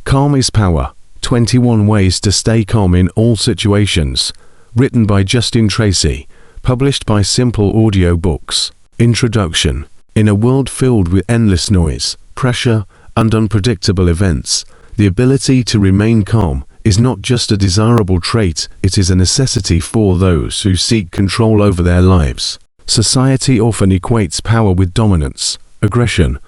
Calm is Power, 21 Ways to Stay Calm in All Situations, written by Justin Tracy, published by Simple Audiobooks. Introduction. In a world filled with endless noise, pressure, and unpredictable events, the ability to remain calm is not just a desirable trait, it is a necessity for those who seek control over their lives. Society often equates power with dominance, aggression,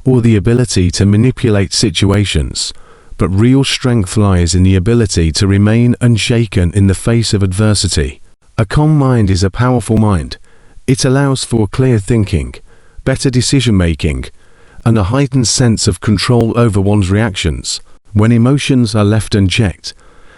or the ability to manipulate situations, but real strength lies in the ability to remain unshaken in the face of adversity. A calm mind is a powerful mind. It allows for clear thinking, better decision-making, and a heightened sense of control over one's reactions. When emotions are left unchecked,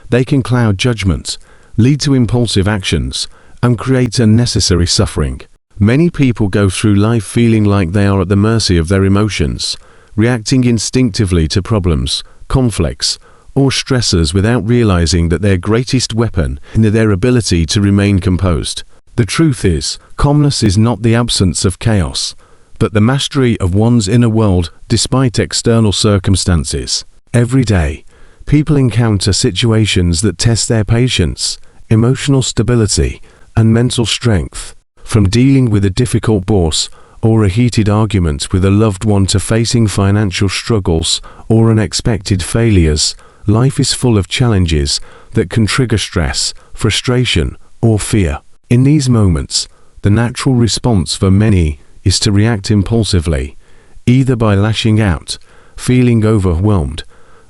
they can cloud judgment, lead to impulsive actions, and create unnecessary suffering. Many people go through life feeling like they are at the mercy of their emotions, reacting instinctively to problems, conflicts, or stressors without realizing that their greatest weapon is their ability to remain composed. The truth is, calmness is not the absence of chaos, but the mastery of one's inner world despite external circumstances. Every day, people encounter situations that test their patience, emotional stability, and mental strength. From dealing with a difficult boss or a heated argument with a loved one to facing financial struggles or unexpected failures, life is full of challenges that can trigger stress, frustration, or fear. In these moments, the natural response for many is to react impulsively, either by lashing out, feeling overwhelmed,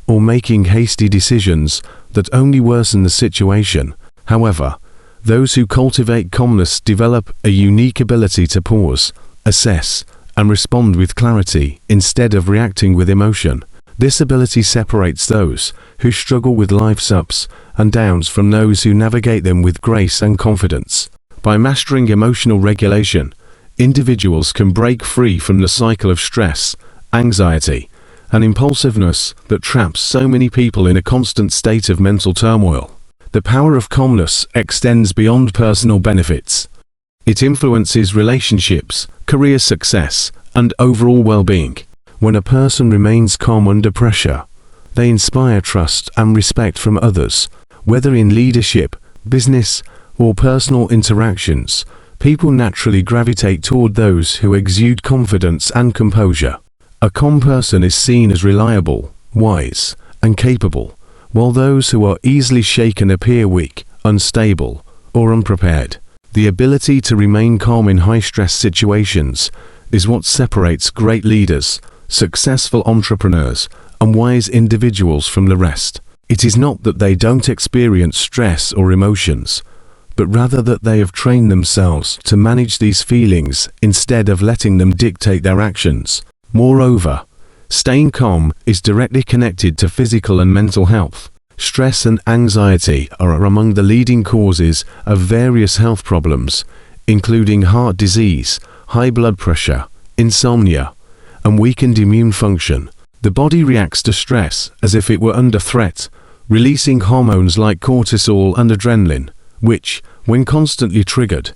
or making hasty decisions that only worsen the situation. However, those who cultivate calmness develop a unique ability to pause, assess, and respond with clarity instead of reacting with emotion. This ability separates those who struggle with life's ups and downs from those who navigate them with grace and confidence. By mastering emotional regulation, individuals can break free from the cycle of stress, anxiety, and impulsiveness that traps so many people in a constant state of mental turmoil. The power of calmness extends beyond personal benefits. It influences relationships, career success, and overall well-being. When a person remains calm under pressure, they inspire trust and respect from others. Whether in leadership, business, or personal interactions, people naturally gravitate toward those who exude confidence and composure. A calm person is seen as reliable, wise, and capable, while those who are easily shaken appear weak, unstable, or unprepared. The ability to remain calm in high-stress situations is what separates great leaders, successful entrepreneurs, and wise individuals from the rest. It is not that they don't experience stress or emotions, but rather that they have trained themselves to manage these feelings instead of letting them dictate their actions. Moreover, staying calm is directly connected to physical and mental health. Stress and anxiety are among the leading causes of various health problems, including heart disease, high blood pressure, insomnia, and weakened immune function. The body reacts to stress as if it were under threat, releasing hormones like cortisol and adrenaline, which, when constantly triggered,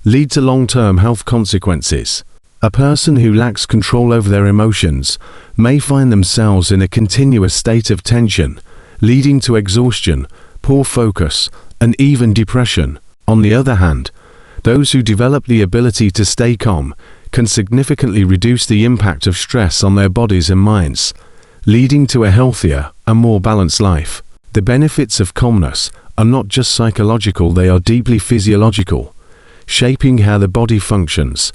lead to long-term health consequences. A person who lacks control over their emotions may find themselves in a continuous state of tension, leading to exhaustion, poor focus, and even depression. On the other hand, those who develop the ability to stay calm can significantly reduce the impact of stress on their bodies and minds, leading to a healthier and more balanced life. The benefits of calmness are not just psychological, they are deeply physiological, shaping how the body functions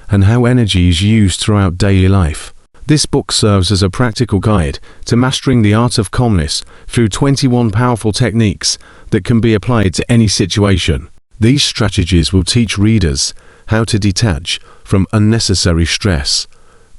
and how energy is used throughout daily life. This book serves as a practical guide to mastering the art of calmness through 21 powerful techniques that can be applied to any situation. These strategies will teach readers how to detach from unnecessary stress,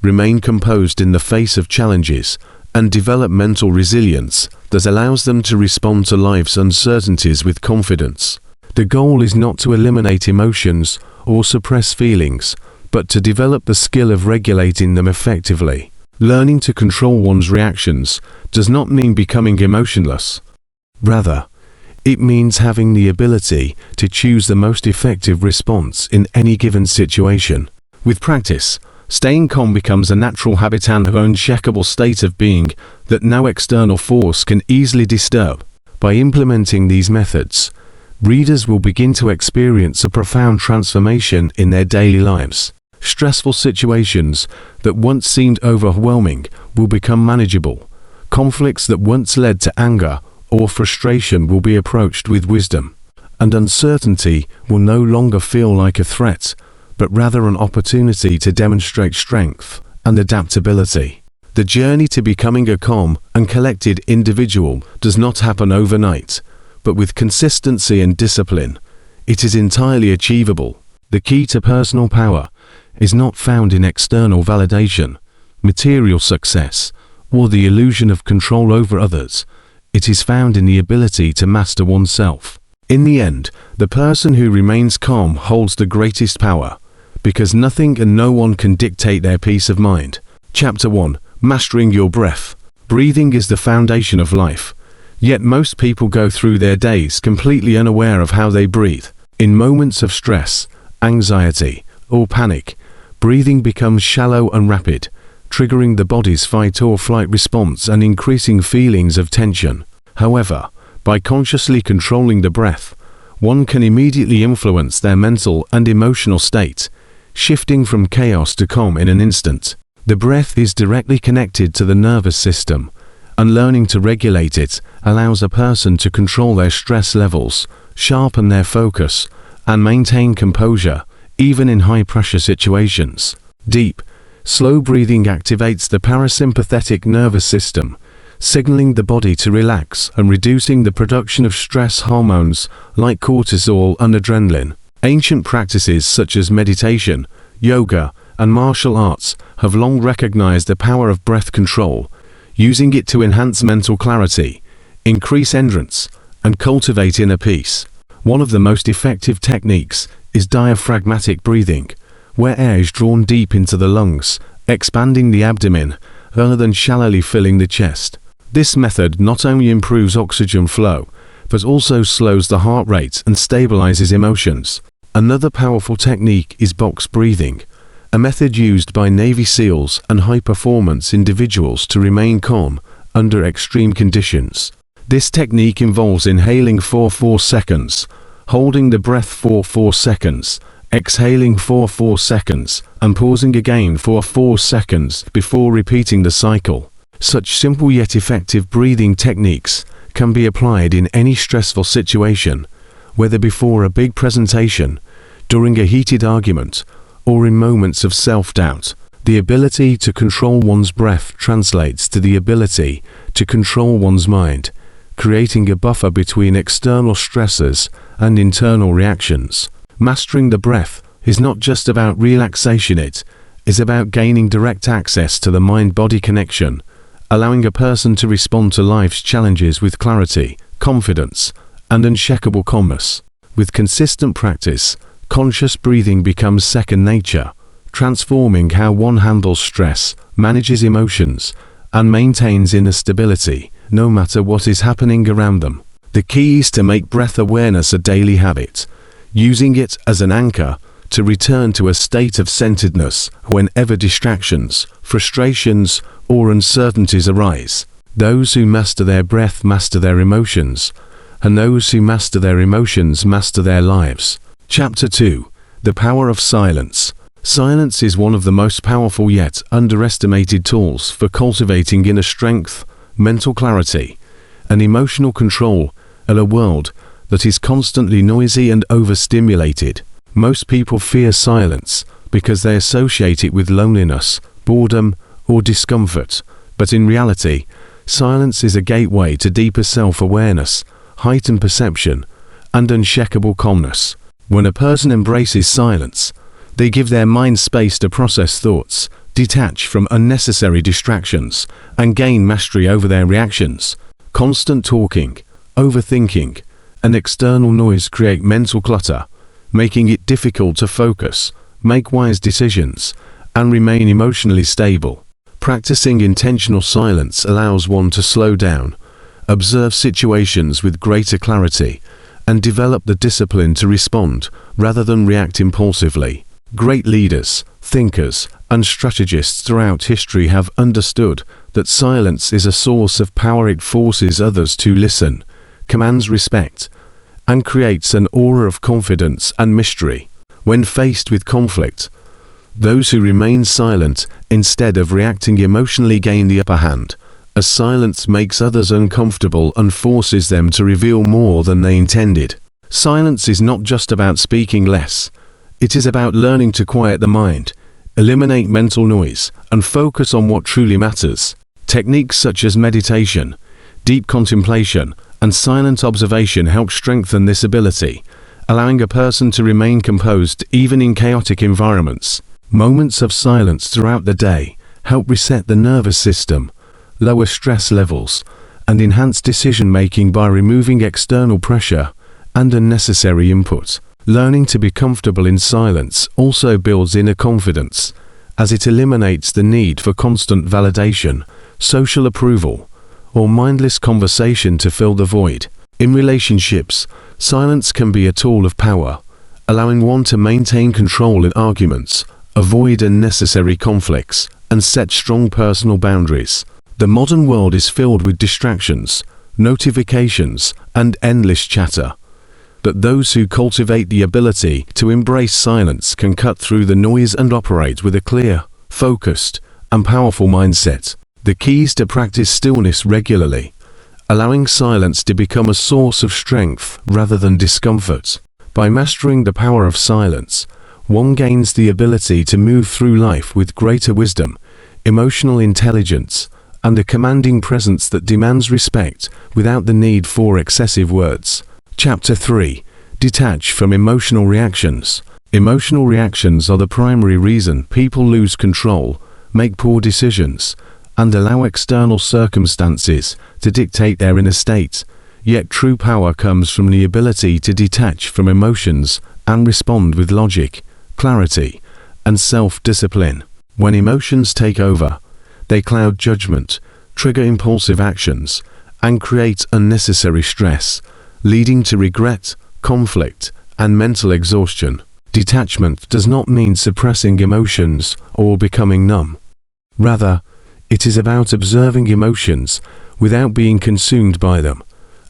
remain composed in the face of challenges, and develop mental resilience that allows them to respond to life's uncertainties with confidence. The goal is not to eliminate emotions or suppress feelings, but to develop the skill of regulating them effectively. Learning to control one's reactions does not mean becoming emotionless. Rather, it means having the ability to choose the most effective response in any given situation. With practice, Staying calm becomes a natural habit and an unshakable state of being that no external force can easily disturb. By implementing these methods, readers will begin to experience a profound transformation in their daily lives. Stressful situations that once seemed overwhelming will become manageable. Conflicts that once led to anger or frustration will be approached with wisdom. And uncertainty will no longer feel like a threat, but rather an opportunity to demonstrate strength and adaptability. The journey to becoming a calm and collected individual does not happen overnight, but with consistency and discipline, it is entirely achievable. The key to personal power is not found in external validation, material success, or the illusion of control over others. It is found in the ability to master oneself. In the end, the person who remains calm holds the greatest power, because nothing and no one can dictate their peace of mind. Chapter 1. Mastering your breath. Breathing is the foundation of life, yet most people go through their days completely unaware of how they breathe. In moments of stress, anxiety, or panic, breathing becomes shallow and rapid, triggering the body's fight or flight response and increasing feelings of tension. However, by consciously controlling the breath, one can immediately influence their mental and emotional state, shifting from chaos to calm in an instant. The breath is directly connected to the nervous system, and learning to regulate it allows a person to control their stress levels, sharpen their focus, and maintain composure, even in high-pressure situations. Deep, slow breathing activates the parasympathetic nervous system, signaling the body to relax and reducing the production of stress hormones like cortisol and adrenaline. Ancient practices such as meditation, yoga, and martial arts have long recognized the power of breath control, using it to enhance mental clarity, increase endurance, and cultivate inner peace. One of the most effective techniques is diaphragmatic breathing, where air is drawn deep into the lungs, expanding the abdomen, rather than shallowly filling the chest. This method not only improves oxygen flow, but also slows the heart rate and stabilizes emotions. Another powerful technique is box breathing, a method used by Navy SEALs and high-performance individuals to remain calm under extreme conditions. This technique involves inhaling for 4 seconds, holding the breath for 4 seconds, exhaling for 4 seconds, and pausing again for 4 seconds before repeating the cycle. Such simple yet effective breathing techniques can be applied in any stressful situation, whether before a big presentation, during a heated argument, or in moments of self-doubt. The ability to control one's breath translates to the ability to control one's mind, creating a buffer between external stressors and internal reactions. Mastering the breath is not just about relaxation, it is about gaining direct access to the mind-body connection, allowing a person to respond to life's challenges with clarity, confidence, and unshakable calmness. With consistent practice, conscious breathing becomes second nature, transforming how one handles stress, manages emotions, and maintains inner stability, no matter what is happening around them. The key is to make breath awareness a daily habit, using it as an anchor to return to a state of centeredness whenever distractions, frustrations, or uncertainties arise. Those who master their breath master their emotions, and those who master their emotions master their lives. Chapter 2. The Power of Silence. Silence is one of the most powerful yet underestimated tools for cultivating inner strength, mental clarity, and emotional control in a world that is constantly noisy and overstimulated. Most people fear silence because they associate it with loneliness, boredom, or discomfort, but in reality, silence is a gateway to deeper self-awareness, heightened perception, and unshakable calmness. When a person embraces silence, they give their mind space to process thoughts, detach from unnecessary distractions, and gain mastery over their reactions. Constant talking, overthinking, and external noise create mental clutter, making it difficult to focus, make wise decisions, and remain emotionally stable. Practicing intentional silence allows one to slow down, observe situations with greater clarity, and develop the discipline to respond rather than react impulsively. Great leaders, thinkers, and strategists throughout history have understood that silence is a source of power. It forces others to listen, commands respect, and creates an aura of confidence and mystery. When faced with conflict, those who remain silent instead of reacting emotionally gain the upper hand, as silence makes others uncomfortable and forces them to reveal more than they intended. Silence is not just about speaking less. It is about learning to quiet the mind, eliminate mental noise, and focus on what truly matters. Techniques such as meditation, deep contemplation, and silent observation help strengthen this ability, allowing a person to remain composed even in chaotic environments. Moments of silence throughout the day help reset the nervous system, lower stress levels, and enhance decision-making by removing external pressure and unnecessary input. Learning to be comfortable in silence also builds inner confidence, as it eliminates the need for constant validation, social approval, or mindless conversation to fill the void. In relationships, silence can be a tool of power, allowing one to maintain control in arguments, avoid unnecessary conflicts, and set strong personal boundaries. The modern world is filled with distractions, notifications, and endless chatter. But those who cultivate the ability to embrace silence can cut through the noise and operate with a clear, focused, and powerful mindset. The key is to practice stillness regularly, allowing silence to become a source of strength rather than discomfort. By mastering the power of silence, one gains the ability to move through life with greater wisdom, emotional intelligence, and a commanding presence that demands respect without the need for excessive words. Chapter 3. Detach from emotional reactions. Emotional reactions are the primary reason people lose control, make poor decisions, and allow external circumstances to dictate their inner state. Yet true power comes from the ability to detach from emotions and respond with logic, clarity, and self-discipline. When emotions take over, they cloud judgment, trigger impulsive actions, and create unnecessary stress, leading to regret, conflict, and mental exhaustion. Detachment does not mean suppressing emotions or becoming numb. Rather, it is about observing emotions without being consumed by them,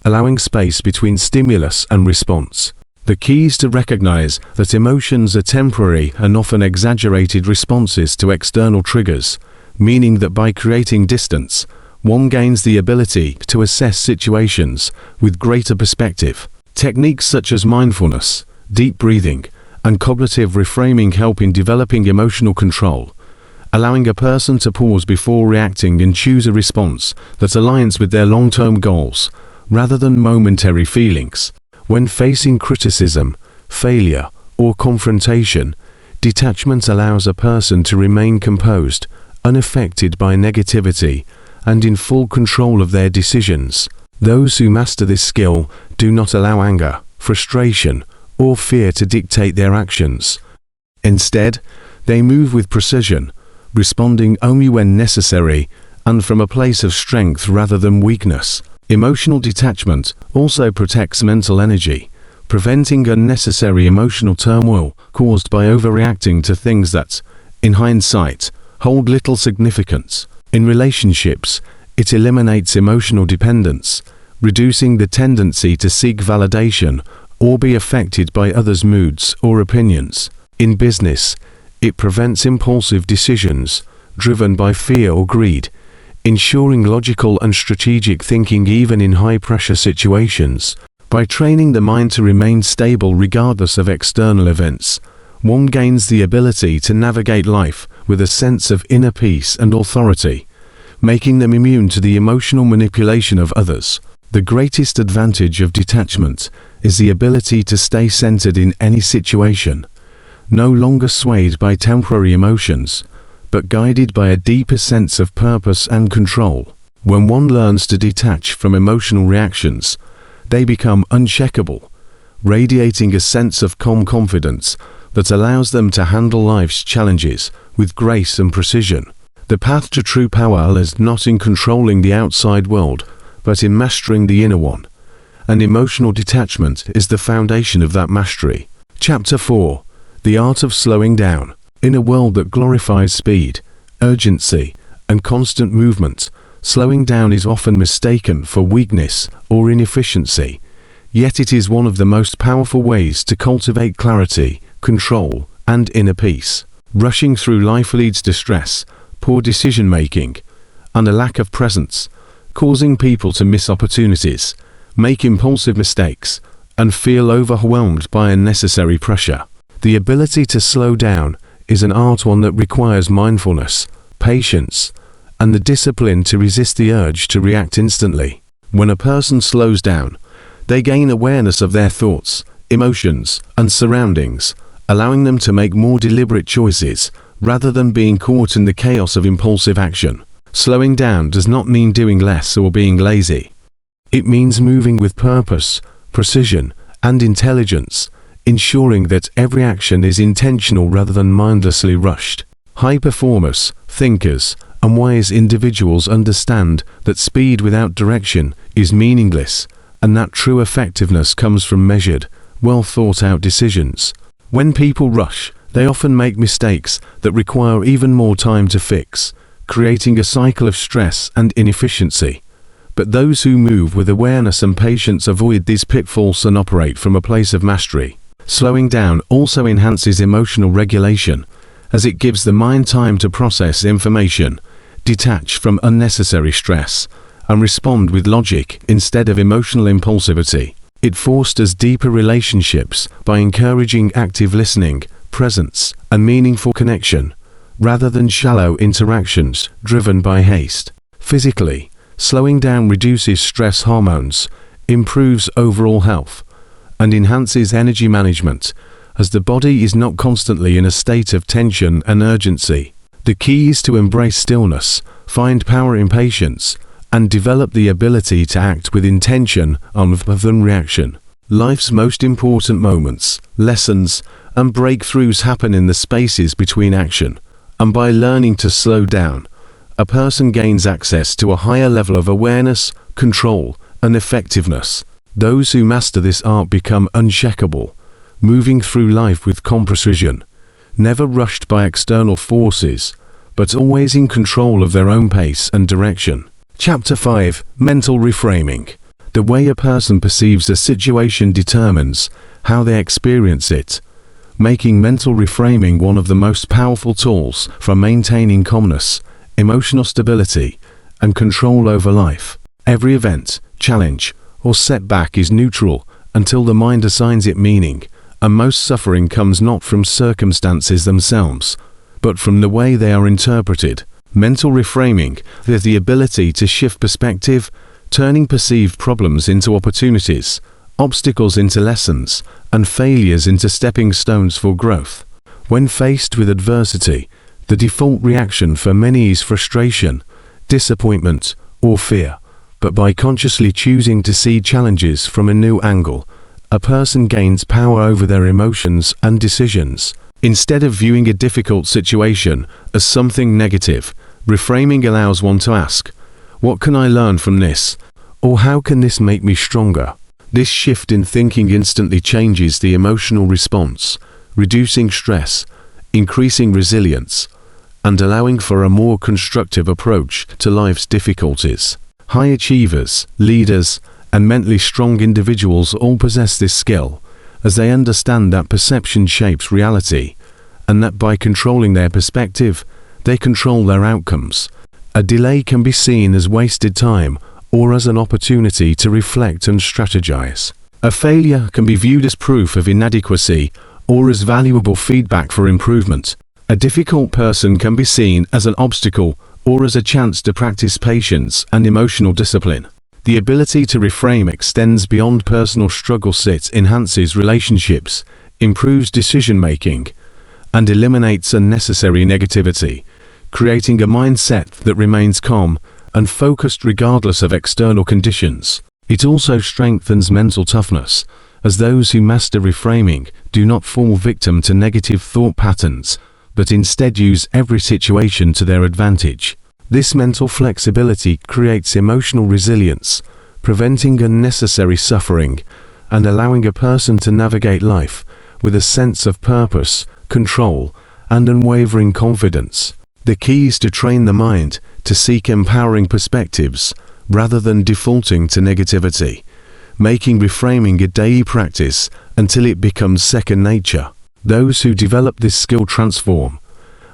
allowing space between stimulus and response. The key is to recognize that emotions are temporary and often exaggerated responses to external triggers, meaning that by creating distance, one gains the ability to assess situations with greater perspective. Techniques such as mindfulness, deep breathing, and cognitive reframing help in developing emotional control, allowing a person to pause before reacting and choose a response that aligns with their long-term goals, rather than momentary feelings. When facing criticism, failure, or confrontation, detachment allows a person to remain composed, unaffected by negativity, and in full control of their decisions. Those who master this skill do not allow anger, frustration, or fear to dictate their actions. Instead, they move with precision, responding only when necessary, and from a place of strength rather than weakness. Emotional detachment also protects mental energy, preventing unnecessary emotional turmoil caused by overreacting to things that, in hindsight, hold little significance. In relationships, it eliminates emotional dependence, reducing the tendency to seek validation or be affected by others' moods or opinions. In business, it prevents impulsive decisions driven by fear or greed, ensuring logical and strategic thinking even in high-pressure situations. By training the mind to remain stable regardless of external events, one gains the ability to navigate life with a sense of inner peace and authority, making them immune to the emotional manipulation of others. The greatest advantage of detachment is the ability to stay centered in any situation, no longer swayed by temporary emotions, but guided by a deeper sense of purpose and control. When one learns to detach from emotional reactions, they become unshakable, radiating a sense of calm confidence that allows them to handle life's challenges with grace and precision. The path to true power lies not in controlling the outside world, but in mastering the inner one, and emotional detachment is the foundation of that mastery. Chapter 4. The art of slowing down. In a world that glorifies speed, urgency, and constant movement, slowing down is often mistaken for weakness or inefficiency. Yet it is one of the most powerful ways to cultivate clarity, control, and inner peace. Rushing through life leads to stress, poor decision-making, and a lack of presence, causing people to miss opportunities, make impulsive mistakes, and feel overwhelmed by unnecessary pressure. The ability to slow down is an art, one that requires mindfulness, patience, and the discipline to resist the urge to react instantly. When a person slows down, they gain awareness of their thoughts, emotions, and surroundings, allowing them to make more deliberate choices rather than being caught in the chaos of impulsive action. Slowing down does not mean doing less or being lazy. It means moving with purpose, precision, and intelligence, ensuring that every action is intentional rather than mindlessly rushed. High performers, thinkers, and wise individuals understand that speed without direction is meaningless, and that true effectiveness comes from measured, well thought out decisions. When people rush, they often make mistakes that require even more time to fix, creating a cycle of stress and inefficiency. But those who move with awareness and patience avoid these pitfalls and operate from a place of mastery. Slowing down also enhances emotional regulation, as it gives the mind time to process information, detach from unnecessary stress, and respond with logic instead of emotional impulsivity. It fosters deeper relationships by encouraging active listening, presence, and meaningful connection, rather than shallow interactions driven by haste. Physically, slowing down reduces stress hormones, improves overall health, and enhances energy management, as the body is not constantly in a state of tension and urgency. The key is to embrace stillness, find power in patience, and develop the ability to act with intention rather than reaction. Life's most important moments, lessons, and breakthroughs happen in the spaces between action, and by learning to slow down, a person gains access to a higher level of awareness, control, and effectiveness. Those who master this art become unshakable, moving through life with calm precision, never rushed by external forces, but always in control of their own pace and direction. Chapter 5. Mental Reframing. The way a person perceives a situation determines how they experience it, making mental reframing one of the most powerful tools for maintaining calmness, emotional stability, and control over life. Every event, challenge, or setback is neutral until the mind assigns it meaning, and most suffering comes not from circumstances themselves, but from the way they are interpreted. Mental reframing is the ability to shift perspective, turning perceived problems into opportunities, obstacles into lessons, and failures into stepping stones for growth. When faced with adversity, the default reaction for many is frustration, disappointment, or fear. But by consciously choosing to see challenges from a new angle, a person gains power over their emotions and decisions. Instead of viewing a difficult situation as something negative, reframing allows one to ask, "What can I learn from this?" Or "How can this make me stronger?" This shift in thinking instantly changes the emotional response, reducing stress, increasing resilience, and allowing for a more constructive approach to life's difficulties. High achievers, leaders, and mentally strong individuals all possess this skill, as they understand that perception shapes reality, and that by controlling their perspective, they control their outcomes. A delay can be seen as wasted time or as an opportunity to reflect and strategize. A failure can be viewed as proof of inadequacy or as valuable feedback for improvement. A difficult person can be seen as an obstacle or as a chance to practice patience and emotional discipline. The ability to reframe extends beyond personal struggles. It enhances relationships, improves decision-making, and eliminates unnecessary negativity, creating a mindset that remains calm and focused regardless of external conditions. It also strengthens mental toughness, as those who master reframing do not fall victim to negative thought patterns, but instead use every situation to their advantage. This mental flexibility creates emotional resilience, preventing unnecessary suffering and allowing a person to navigate life with a sense of purpose, control, and unwavering confidence. The key is to train the mind to seek empowering perspectives rather than defaulting to negativity, making reframing a daily practice until it becomes second nature. Those who develop this skill transform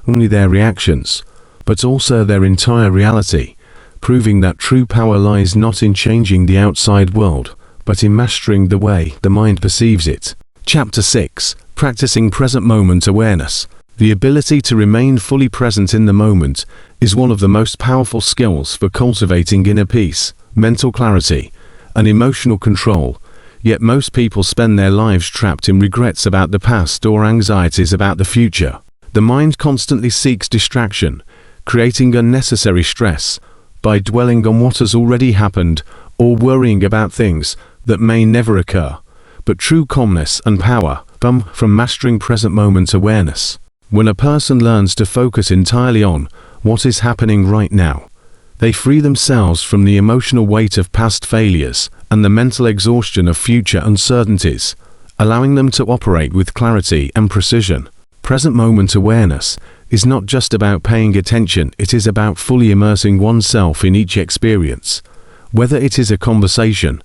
not only their reactions, but also their entire reality, proving that true power lies not in changing the outside world, but in mastering the way the mind perceives it. Chapter 6. Practicing present moment awareness. The ability to remain fully present in the moment is one of the most powerful skills for cultivating inner peace, mental clarity, and emotional control. Yet most people spend their lives trapped in regrets about the past or anxieties about the future. The mind constantly seeks distraction, creating unnecessary stress by dwelling on what has already happened or worrying about things that may never occur. But true calmness and power come from mastering present moment awareness. When a person learns to focus entirely on what is happening right now, they free themselves from the emotional weight of past failures and the mental exhaustion of future uncertainties, allowing them to operate with clarity and precision. Present moment awareness is not just about paying attention, it is about fully immersing oneself in each experience, whether it is a conversation,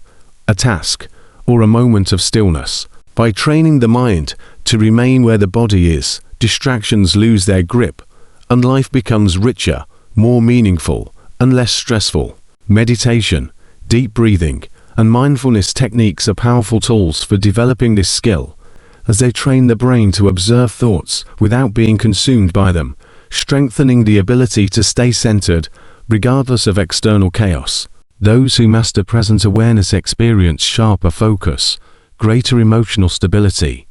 a task, or a moment of stillness. By training the mind to remain where the body is, distractions lose their grip, and life becomes richer, more meaningful, and less stressful. Meditation, deep breathing, and mindfulness techniques are powerful tools for developing this skill, as they train the brain to observe thoughts without being consumed by them, strengthening the ability to stay centered, regardless of external chaos. Those who master present awareness experience sharper focus, greater emotional stability,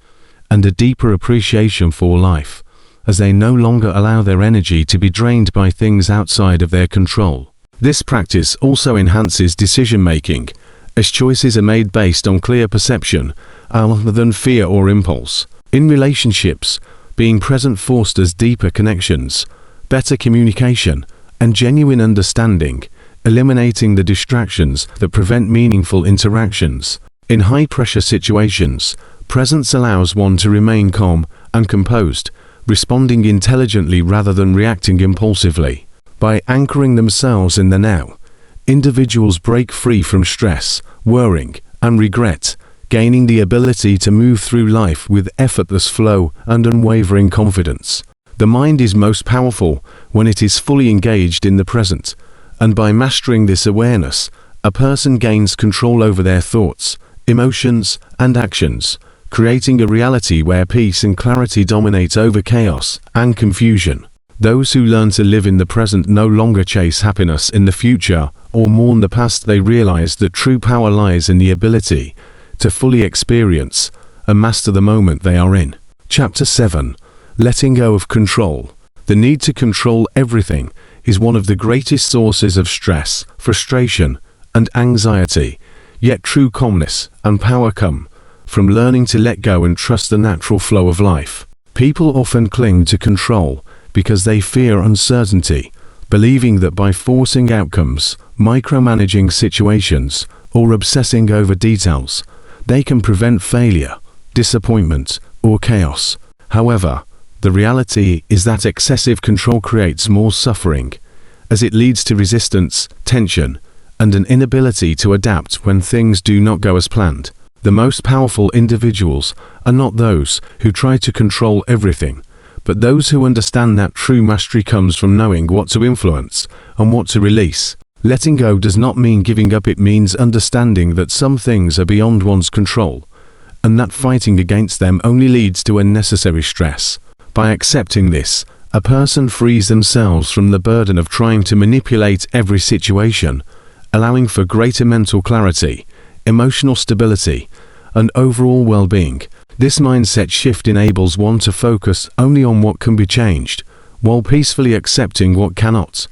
and a deeper appreciation for life, as they no longer allow their energy to be drained by things outside of their control. This practice also enhances decision-making, as choices are made based on clear perception rather than fear or impulse. In relationships, being present fosters deeper connections, better communication, and genuine understanding, eliminating the distractions that prevent meaningful interactions. In high-pressure situations, presence allows one to remain calm and composed, responding intelligently rather than reacting impulsively. By anchoring themselves in the now, individuals break free from stress, worrying, and regret, gaining the ability to move through life with effortless flow and unwavering confidence. The mind is most powerful when it is fully engaged in the present, and by mastering this awareness, a person gains control over their thoughts, emotions, and actions, creating a reality where peace and clarity dominate over chaos and confusion. Those who learn to live in the present no longer chase happiness in the future or mourn the past. They realize that true power lies in the ability to fully experience and master the moment they are in. Chapter 7. Letting go of control. The need to control everything is one of the greatest sources of stress, frustration, and anxiety. Yet true calmness and power come from learning to let go and trust the natural flow of life. People often cling to control because they fear uncertainty, believing that by forcing outcomes, micromanaging situations, or obsessing over details, they can prevent failure, disappointment, or chaos. However, the reality is that excessive control creates more suffering, as it leads to resistance, tension, and an inability to adapt when things do not go as planned. The most powerful individuals are not those who try to control everything, but those who understand that true mastery comes from knowing what to influence and what to release. Letting go does not mean giving up, it means understanding that some things are beyond one's control, and that fighting against them only leads to unnecessary stress. By accepting this, a person frees themselves from the burden of trying to manipulate every situation, allowing for greater mental clarity, emotional stability, and overall well-being. This mindset shift enables one to focus only on what can be changed, while peacefully accepting what cannot,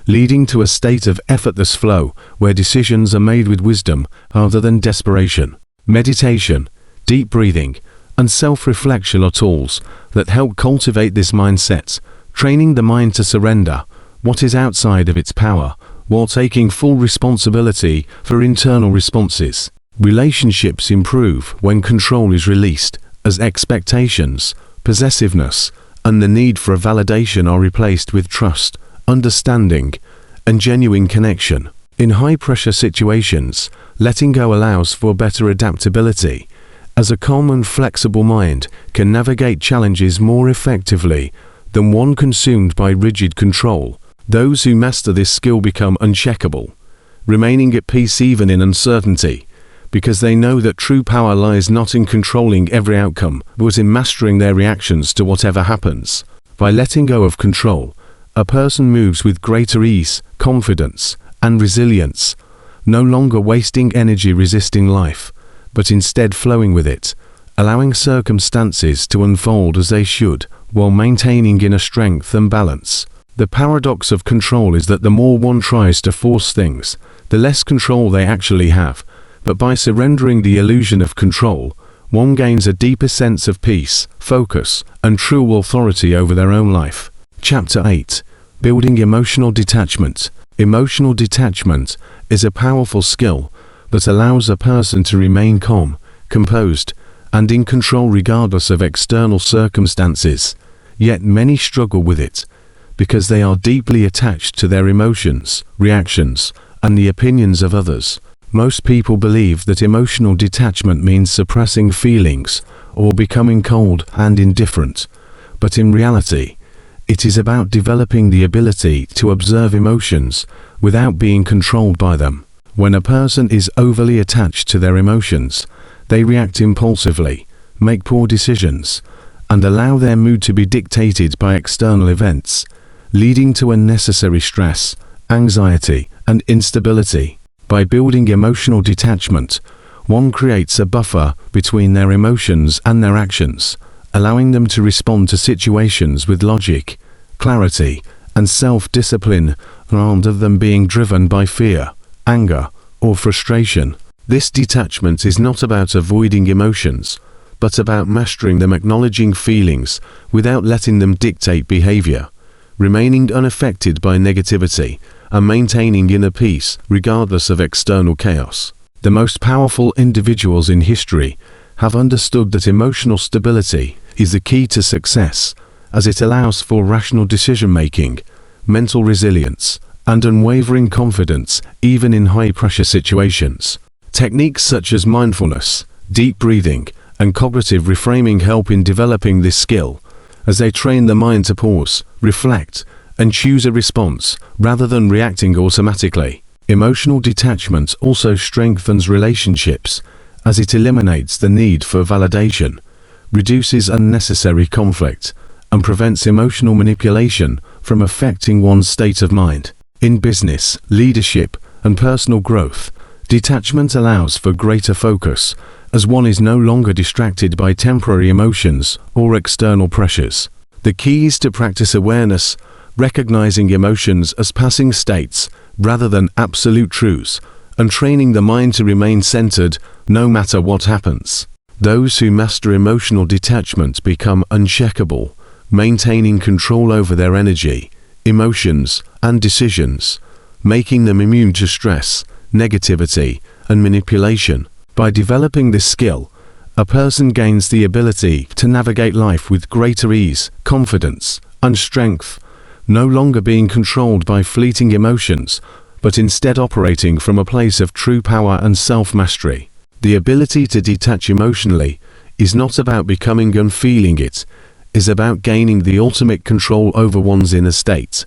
leading to a state of effortless flow where decisions are made with wisdom rather than desperation. Meditation, deep breathing, and self-reflection are tools that help cultivate this mindset, training the mind to surrender what is outside of its power, while taking full responsibility for internal responses. Relationships improve when control is released, as expectations, possessiveness, and the need for a validation are replaced with trust, understanding, and genuine connection. In high-pressure situations, letting go allows for better adaptability, as a calm and flexible mind can navigate challenges more effectively than one consumed by rigid control. Those who master this skill become unshakable, remaining at peace even in uncertainty, because they know that true power lies not in controlling every outcome, but in mastering their reactions to whatever happens. By letting go of control, a person moves with greater ease, confidence, and resilience, no longer wasting energy resisting life, but instead flowing with it, allowing circumstances to unfold as they should, while maintaining inner strength and balance. The paradox of control is that the more one tries to force things, the less control they actually have, but by surrendering the illusion of control, one gains a deeper sense of peace, focus, and true authority over their own life. Chapter 8. Building emotional detachment. Emotional detachment is a powerful skill that allows a person to remain calm, composed, and in control regardless of external circumstances. Yet many struggle with it, because they are deeply attached to their emotions, reactions, and the opinions of others. Most people believe that emotional detachment means suppressing feelings or becoming cold and indifferent, but in reality, it is about developing the ability to observe emotions without being controlled by them. When a person is overly attached to their emotions, they react impulsively, make poor decisions, and allow their mood to be dictated by external events, leading to unnecessary stress, anxiety, and instability. By building emotional detachment, one creates a buffer between their emotions and their actions, allowing them to respond to situations with logic, clarity, and self-discipline rather than being driven by fear, anger, or frustration. This detachment is not about avoiding emotions, but about mastering them, acknowledging feelings without letting them dictate behavior, remaining unaffected by negativity, and maintaining inner peace regardless of external chaos. The most powerful individuals in history have understood that emotional stability is the key to success, as it allows for rational decision-making, mental resilience, and unwavering confidence even in high-pressure situations. Techniques such as mindfulness, deep breathing, and cognitive reframing help in developing this skill, as they train the mind to pause, reflect, and choose a response rather than reacting automatically. Emotional detachment also strengthens relationships, as it eliminates the need for validation, reduces unnecessary conflict, and prevents emotional manipulation from affecting one's state of mind. In business, leadership, and personal growth, detachment allows for greater focus, as one is no longer distracted by temporary emotions or external pressures. The key is to practice awareness, recognizing emotions as passing states rather than absolute truths, and training the mind to remain centered no matter what happens. Those who master emotional detachment become unshakable, maintaining control over their energy, emotions, and decisions, making them immune to stress, negativity, and manipulation. By developing this skill, a person gains the ability to navigate life with greater ease, confidence, and strength, no longer being controlled by fleeting emotions, but instead operating from a place of true power and self-mastery. The ability to detach emotionally is not about becoming unfeeling, it is about gaining the ultimate control over one's inner state,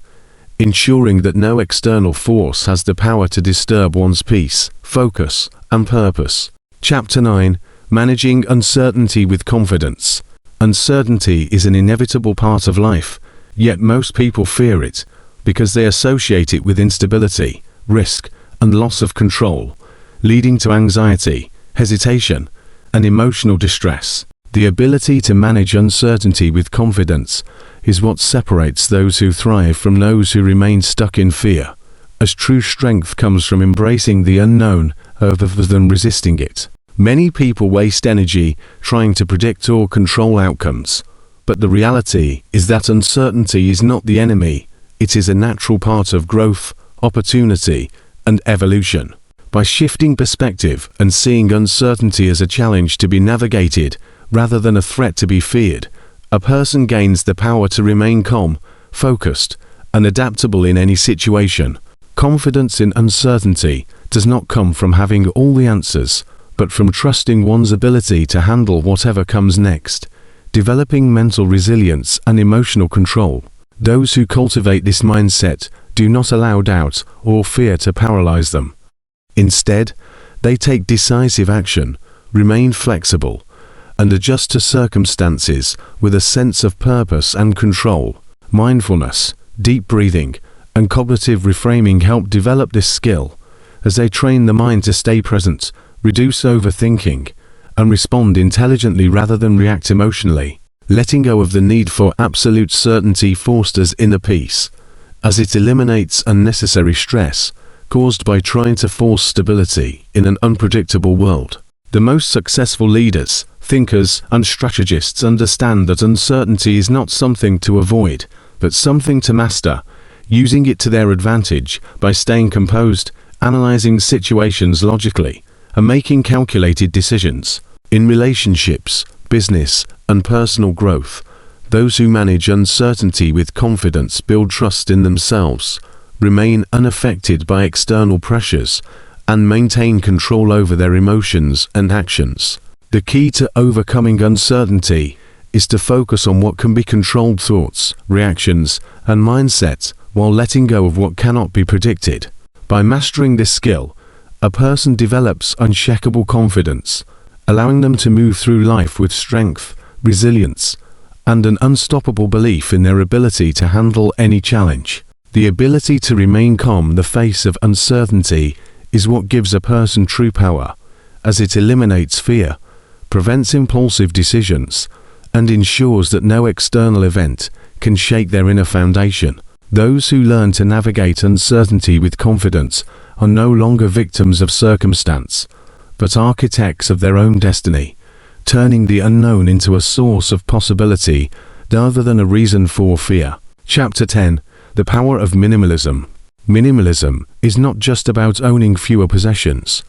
ensuring that no external force has the power to disturb one's peace, focus, and purpose. Chapter 9. Managing uncertainty with confidence. Uncertainty is an inevitable part of life, yet most people fear it, because they associate it with instability, risk, and loss of control, leading to anxiety, hesitation, and emotional distress. The ability to manage uncertainty with confidence is what separates those who thrive from those who remain stuck in fear, as true strength comes from embracing the unknown rather than resisting it. Many people waste energy trying to predict or control outcomes, but the reality is that uncertainty is not the enemy, it is a natural part of growth, opportunity, and evolution. By shifting perspective and seeing uncertainty as a challenge to be navigated rather than a threat to be feared, a person gains the power to remain calm, focused, and adaptable in any situation. Confidence in uncertainty does not come from having all the answers, but from trusting one's ability to handle whatever comes next, developing mental resilience and emotional control. Those who cultivate this mindset do not allow doubt or fear to paralyze them. Instead, they take decisive action, remain flexible, and adjust to circumstances with a sense of purpose and control. Mindfulness, deep breathing, and cognitive reframing help develop this skill, as they train the mind to stay present, reduce overthinking, and respond intelligently rather than react emotionally. Letting go of the need for absolute certainty fosters inner peace, as it eliminates unnecessary stress caused by trying to force stability in an unpredictable world. The most successful leaders, thinkers, and strategists understand that uncertainty is not something to avoid, but something to master, using it to their advantage by staying composed, analyzing situations logically, and making calculated decisions. In relationships, business, and personal growth, those who manage uncertainty with confidence build trust in themselves, remain unaffected by external pressures, and maintain control over their emotions and actions. The key to overcoming uncertainty is to focus on what can be controlled: thoughts, reactions, and mindset, while letting go of what cannot be predicted. By mastering this skill, a person develops unshakable confidence, allowing them to move through life with strength, resilience, and an unstoppable belief in their ability to handle any challenge. The ability to remain calm in the face of uncertainty is what gives a person true power, as it eliminates fear, prevents impulsive decisions, and ensures that no external event can shake their inner foundation. Those who learn to navigate uncertainty with confidence are no longer victims of circumstance, but architects of their own destiny, turning the unknown into a source of possibility rather than a reason for fear. Chapter 10: The Power of Minimalism. Minimalism is not just about owning fewer possessions.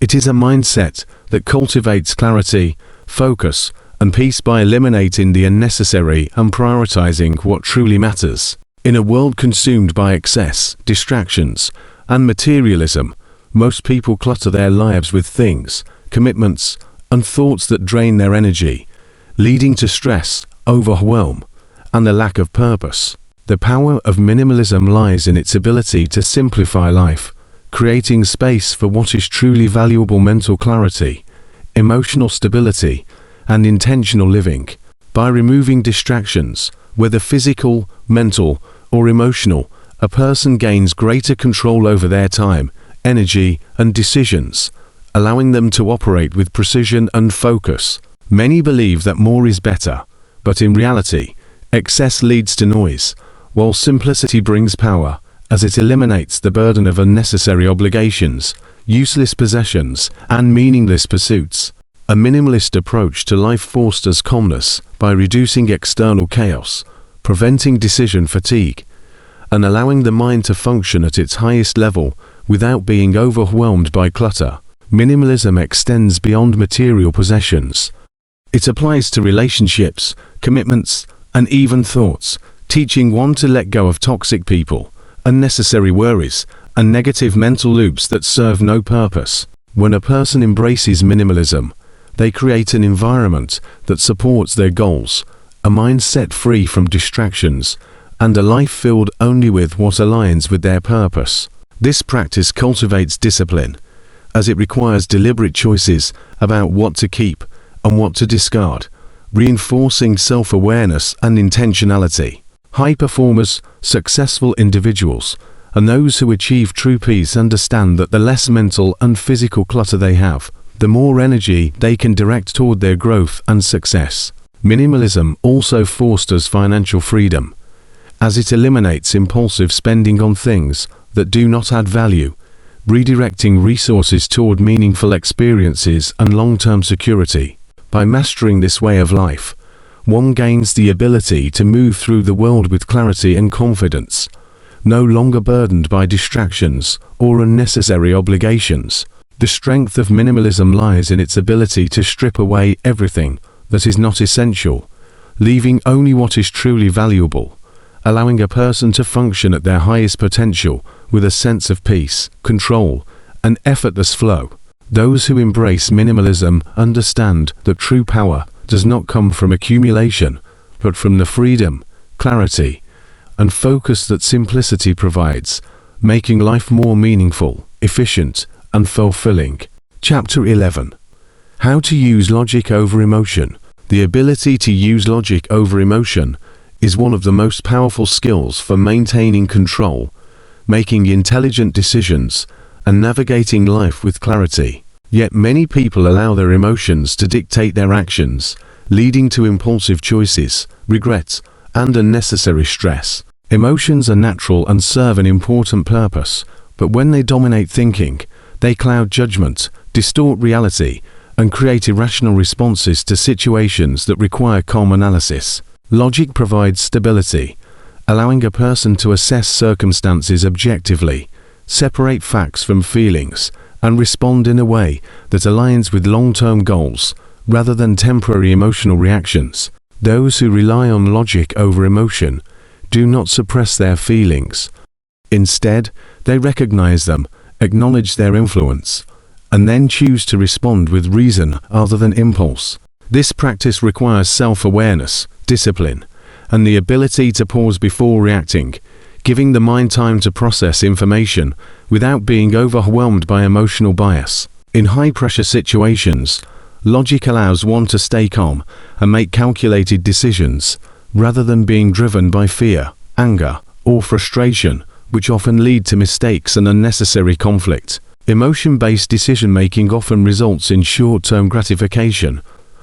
It is a mindset that cultivates clarity, focus, and peace by eliminating the unnecessary and prioritizing what truly matters. In a world consumed by excess, distractions, and materialism, most people clutter their lives with things, commitments, and thoughts that drain their energy, leading to stress, overwhelm, and a lack of purpose. The power of minimalism lies in its ability to simplify life, creating space for what is truly valuable: mental clarity, emotional stability, and intentional living. By removing distractions, whether physical, mental, or emotional, a person gains greater control over their time, energy, and decisions, allowing them to operate with precision and focus. Many believe that more is better, but in reality, excess leads to noise, while simplicity brings power, as it eliminates the burden of unnecessary obligations, useless possessions, and meaningless pursuits. A minimalist approach to life fosters calmness by reducing external chaos, preventing decision fatigue, and allowing the mind to function at its highest level without being overwhelmed by clutter. Minimalism extends beyond material possessions. It applies to relationships, commitments, and even thoughts, teaching one to let go of toxic people, unnecessary worries, and negative mental loops that serve no purpose. When a person embraces minimalism, they create an environment that supports their goals, a mindset free from distractions, and a life filled only with what aligns with their purpose. This practice cultivates discipline, as it requires deliberate choices about what to keep and what to discard, reinforcing self-awareness and intentionality. High performers, successful individuals, and those who achieve true peace understand that the less mental and physical clutter they have, the more energy they can direct toward their growth and success. Minimalism also fosters financial freedom, as it eliminates impulsive spending on things that do not add value, redirecting resources toward meaningful experiences and long-term security. By mastering this way of life, one gains the ability to move through the world with clarity and confidence, no longer burdened by distractions or unnecessary obligations. The strength of minimalism lies in its ability to strip away everything that is not essential, leaving only what is truly valuable, allowing a person to function at their highest potential with a sense of peace, control, and effortless flow. Those who embrace minimalism understand that true power does not come from accumulation, but from the freedom, clarity, and focus that simplicity provides, making life more meaningful, efficient, and fulfilling. Chapter 11. How to use logic over emotion. The ability to use logic over emotion is one of the most powerful skills for maintaining control, making intelligent decisions, and navigating life with clarity. Yet many people allow their emotions to dictate their actions, leading to impulsive choices, regrets, and unnecessary stress. Emotions are natural and serve an important purpose, but when they dominate thinking, they cloud judgment, distort reality, and create irrational responses to situations that require calm analysis. Logic provides stability, allowing a person to assess circumstances objectively, separate facts from feelings, and respond in a way that aligns with long-term goals, rather than temporary emotional reactions. Those who rely on logic over emotion do not suppress their feelings. Instead, they recognize them, acknowledge their influence, and then choose to respond with reason rather than impulse. This practice requires self-awareness, discipline, and the ability to pause before reacting, giving the mind time to process information without being overwhelmed by emotional bias. In high-pressure situations, logic allows one to stay calm and make calculated decisions, rather than being driven by fear, anger, or frustration, which often lead to mistakes and unnecessary conflict. Emotion-based decision-making often results in short-term gratification,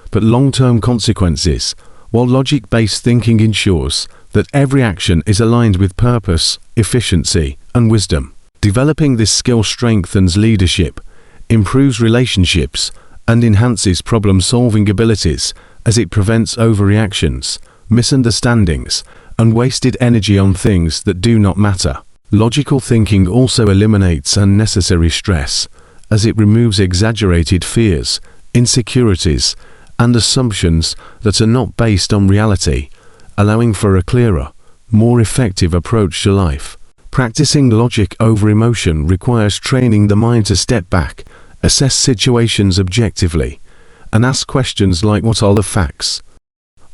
but long-term consequences, while logic-based thinking ensures that every action is aligned with purpose, efficiency, and wisdom. Developing this skill strengthens leadership, improves relationships, and enhances problem-solving abilities as it prevents overreactions, misunderstandings, and wasted energy on things that do not matter. Logical thinking also eliminates unnecessary stress, as it removes exaggerated fears, insecurities, and assumptions that are not based on reality, allowing for a clearer, more effective approach to life. Practicing logic over emotion requires training the mind to step back, assess situations objectively, and ask questions like what are the facts?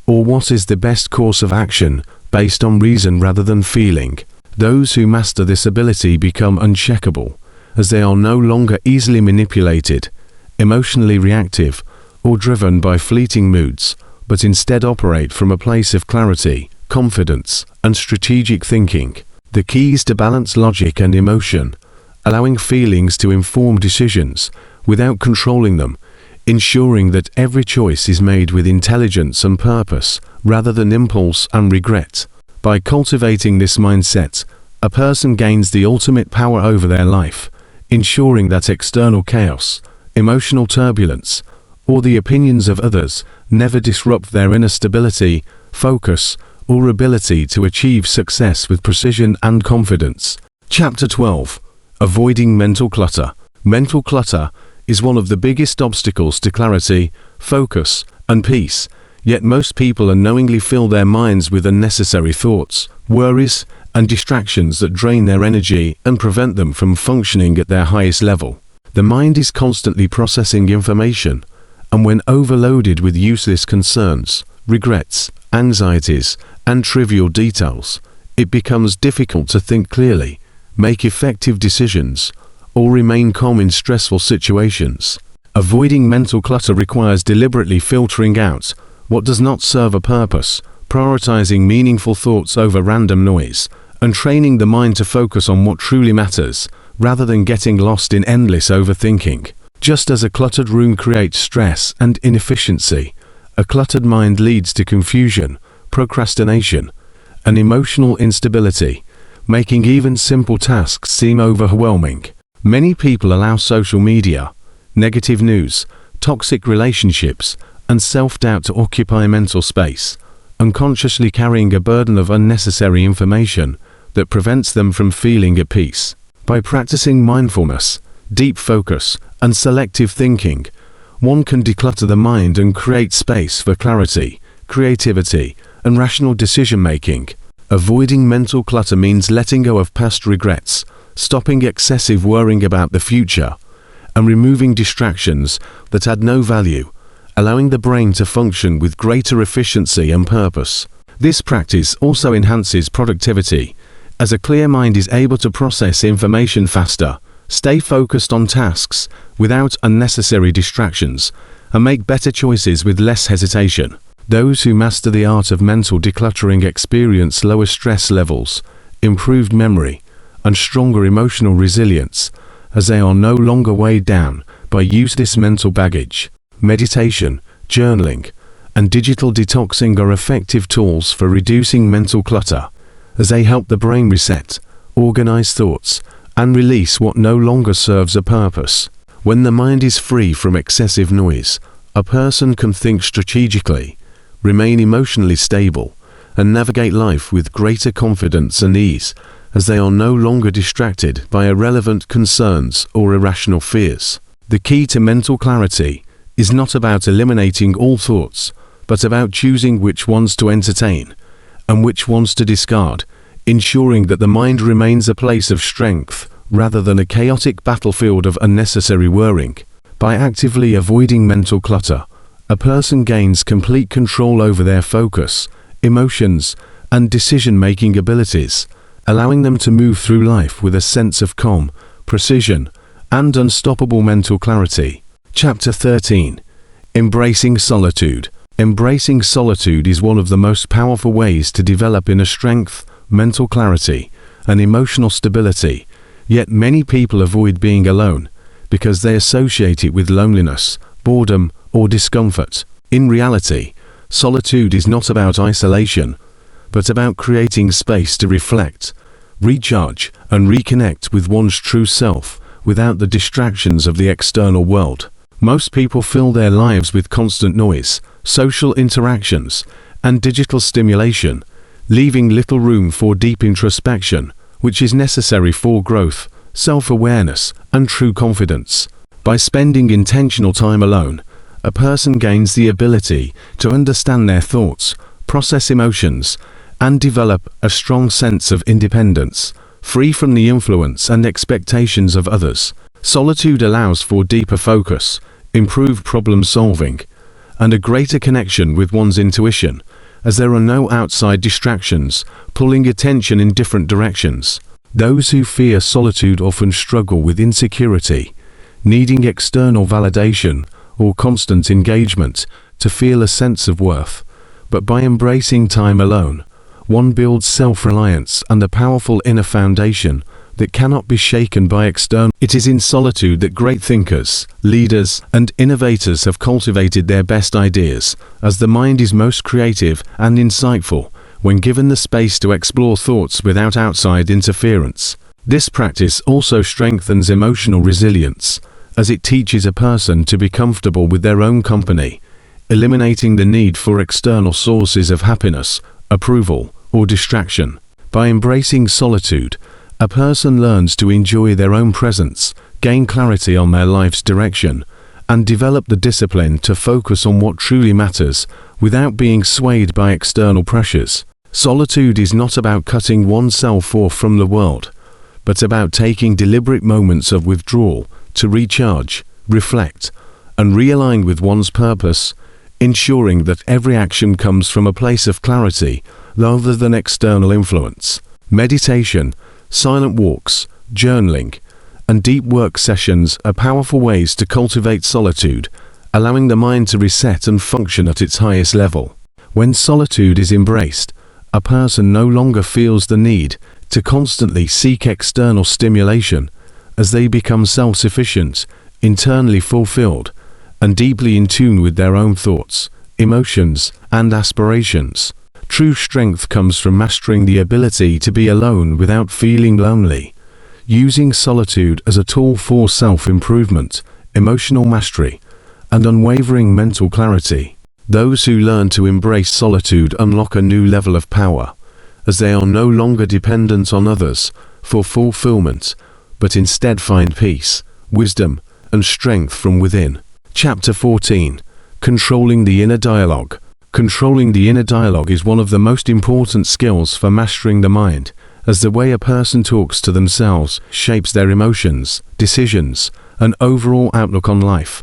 Or what is the best course of action, based on reason rather than feeling. Those who master this ability become unshakable, as they are no longer easily manipulated, emotionally reactive, or driven by fleeting moods, but instead operate from a place of clarity, confidence, and strategic thinking. The key is to balance logic and emotion, allowing feelings to inform decisions without controlling them, ensuring that every choice is made with intelligence and purpose, rather than impulse and regret. By cultivating this mindset, a person gains the ultimate power over their life, ensuring that external chaos, emotional turbulence, or the opinions of others never disrupt their inner stability, focus, or ability to achieve success with precision and confidence. Chapter 12. Avoiding mental clutter. Mental clutter is one of the biggest obstacles to clarity, focus, and peace, yet most people unknowingly fill their minds with unnecessary thoughts, worries, and distractions that drain their energy and prevent them from functioning at their highest level. The mind is constantly processing information, and when overloaded with useless concerns, regrets, anxieties, and trivial details, it becomes difficult to think clearly, make effective decisions, or remain calm in stressful situations. Avoiding mental clutter requires deliberately filtering out what does not serve a purpose, prioritizing meaningful thoughts over random noise, and training the mind to focus on what truly matters, rather than getting lost in endless overthinking. Just as a cluttered room creates stress and inefficiency, a cluttered mind leads to confusion, procrastination, and emotional instability, making even simple tasks seem overwhelming. Many people allow social media, negative news, toxic relationships, and self-doubt to occupy mental space, unconsciously carrying a burden of unnecessary information that prevents them from feeling at peace. By practicing mindfulness, deep focus, and selective thinking, one can declutter the mind and create space for clarity, creativity, and rational decision-making. Avoiding mental clutter means letting go of past regrets, stopping excessive worrying about the future, and removing distractions that add no value, allowing the brain to function with greater efficiency and purpose. This practice also enhances productivity, as a clear mind is able to process information faster, stay focused on tasks without unnecessary distractions, and make better choices with less hesitation. Those who master the art of mental decluttering experience lower stress levels, improved memory, and stronger emotional resilience, as they are no longer weighed down by useless mental baggage. Meditation, journaling, and digital detoxing are effective tools for reducing mental clutter, as they help the brain reset, organize thoughts, and release what no longer serves a purpose. When the mind is free from excessive noise, a person can think strategically, remain emotionally stable, and navigate life with greater confidence and ease, as they are no longer distracted by irrelevant concerns or irrational fears. The key to mental clarity is not about eliminating all thoughts, but about choosing which ones to entertain and which ones to discard, ensuring that the mind remains a place of strength rather than a chaotic battlefield of unnecessary worrying. By actively avoiding mental clutter, a person gains complete control over their focus, emotions, and decision-making abilities, allowing them to move through life with a sense of calm, precision, and unstoppable mental clarity. Chapter 13. Embracing solitude. Embracing solitude is one of the most powerful ways to develop inner strength, mental clarity, and emotional stability, yet many people avoid being alone because they associate it with loneliness, boredom, or discomfort. In reality, solitude is not about isolation, but about creating space to reflect, recharge, and reconnect with one's true self without the distractions of the external world. Most people fill their lives with constant noise, social interactions, and digital stimulation, leaving little room for deep introspection, which is necessary for growth, self-awareness, and true confidence. By spending intentional time alone, a person gains the ability to understand their thoughts, process emotions, and develop a strong sense of independence, free from the influence and expectations of others. Solitude allows for deeper focus, improved problem-solving, and a greater connection with one's intuition, as there are no outside distractions pulling attention in different directions. Those who fear solitude often struggle with insecurity, needing external validation or constant engagement to feel a sense of worth. But by embracing time alone, one builds self-reliance and a powerful inner foundation that cannot be shaken by external. It is in solitude that great thinkers, leaders, and innovators have cultivated their best ideas, as the mind is most creative and insightful when given the space to explore thoughts without outside interference. This practice also strengthens emotional resilience, as it teaches a person to be comfortable with their own company, eliminating the need for external sources of happiness, approval, or distraction. By embracing solitude, a person learns to enjoy their own presence, gain clarity on their life's direction, and develop the discipline to focus on what truly matters without being swayed by external pressures. Solitude is not about cutting oneself off from the world, but about taking deliberate moments of withdrawal to recharge, reflect, and realign with one's purpose, ensuring that every action comes from a place of clarity rather than external influence. Meditation, silent walks, journaling, and deep work sessions are powerful ways to cultivate solitude, allowing the mind to reset and function at its highest level. When solitude is embraced, a person no longer feels the need to constantly seek external stimulation, as they become self-sufficient, internally fulfilled, and deeply in tune with their own thoughts, emotions, and aspirations. True strength comes from mastering the ability to be alone without feeling lonely, using solitude as a tool for self-improvement, emotional mastery, and unwavering mental clarity. Those who learn to embrace solitude unlock a new level of power, as they are no longer dependent on others for fulfillment, but instead find peace, wisdom, and strength from within. Chapter 14. Controlling the Inner Dialogue. Controlling the inner dialogue is one of the most important skills for mastering the mind, as the way a person talks to themselves shapes their emotions, decisions, and overall outlook on life.